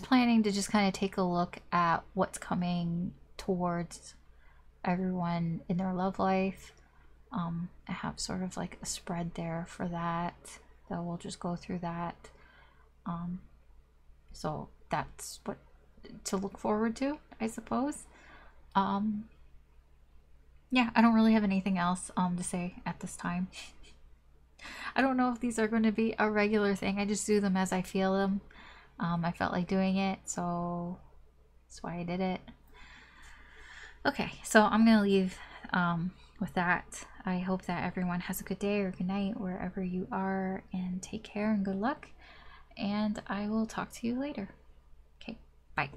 planning to just kind of take a look at what's coming towards everyone in their love life. I have sort of like a spread there for that we'll just go through that. So that's what to look forward to, I suppose. Yeah, I don't really have anything else to say at this time. I don't know if these are going to be a regular thing. I just do them as I feel them. I felt like doing it, so that's why I did it. Okay, so I'm going to leave with that. I hope that everyone has a good day or good night wherever you are, and take care and good luck. And I will talk to you later. Okay, bye.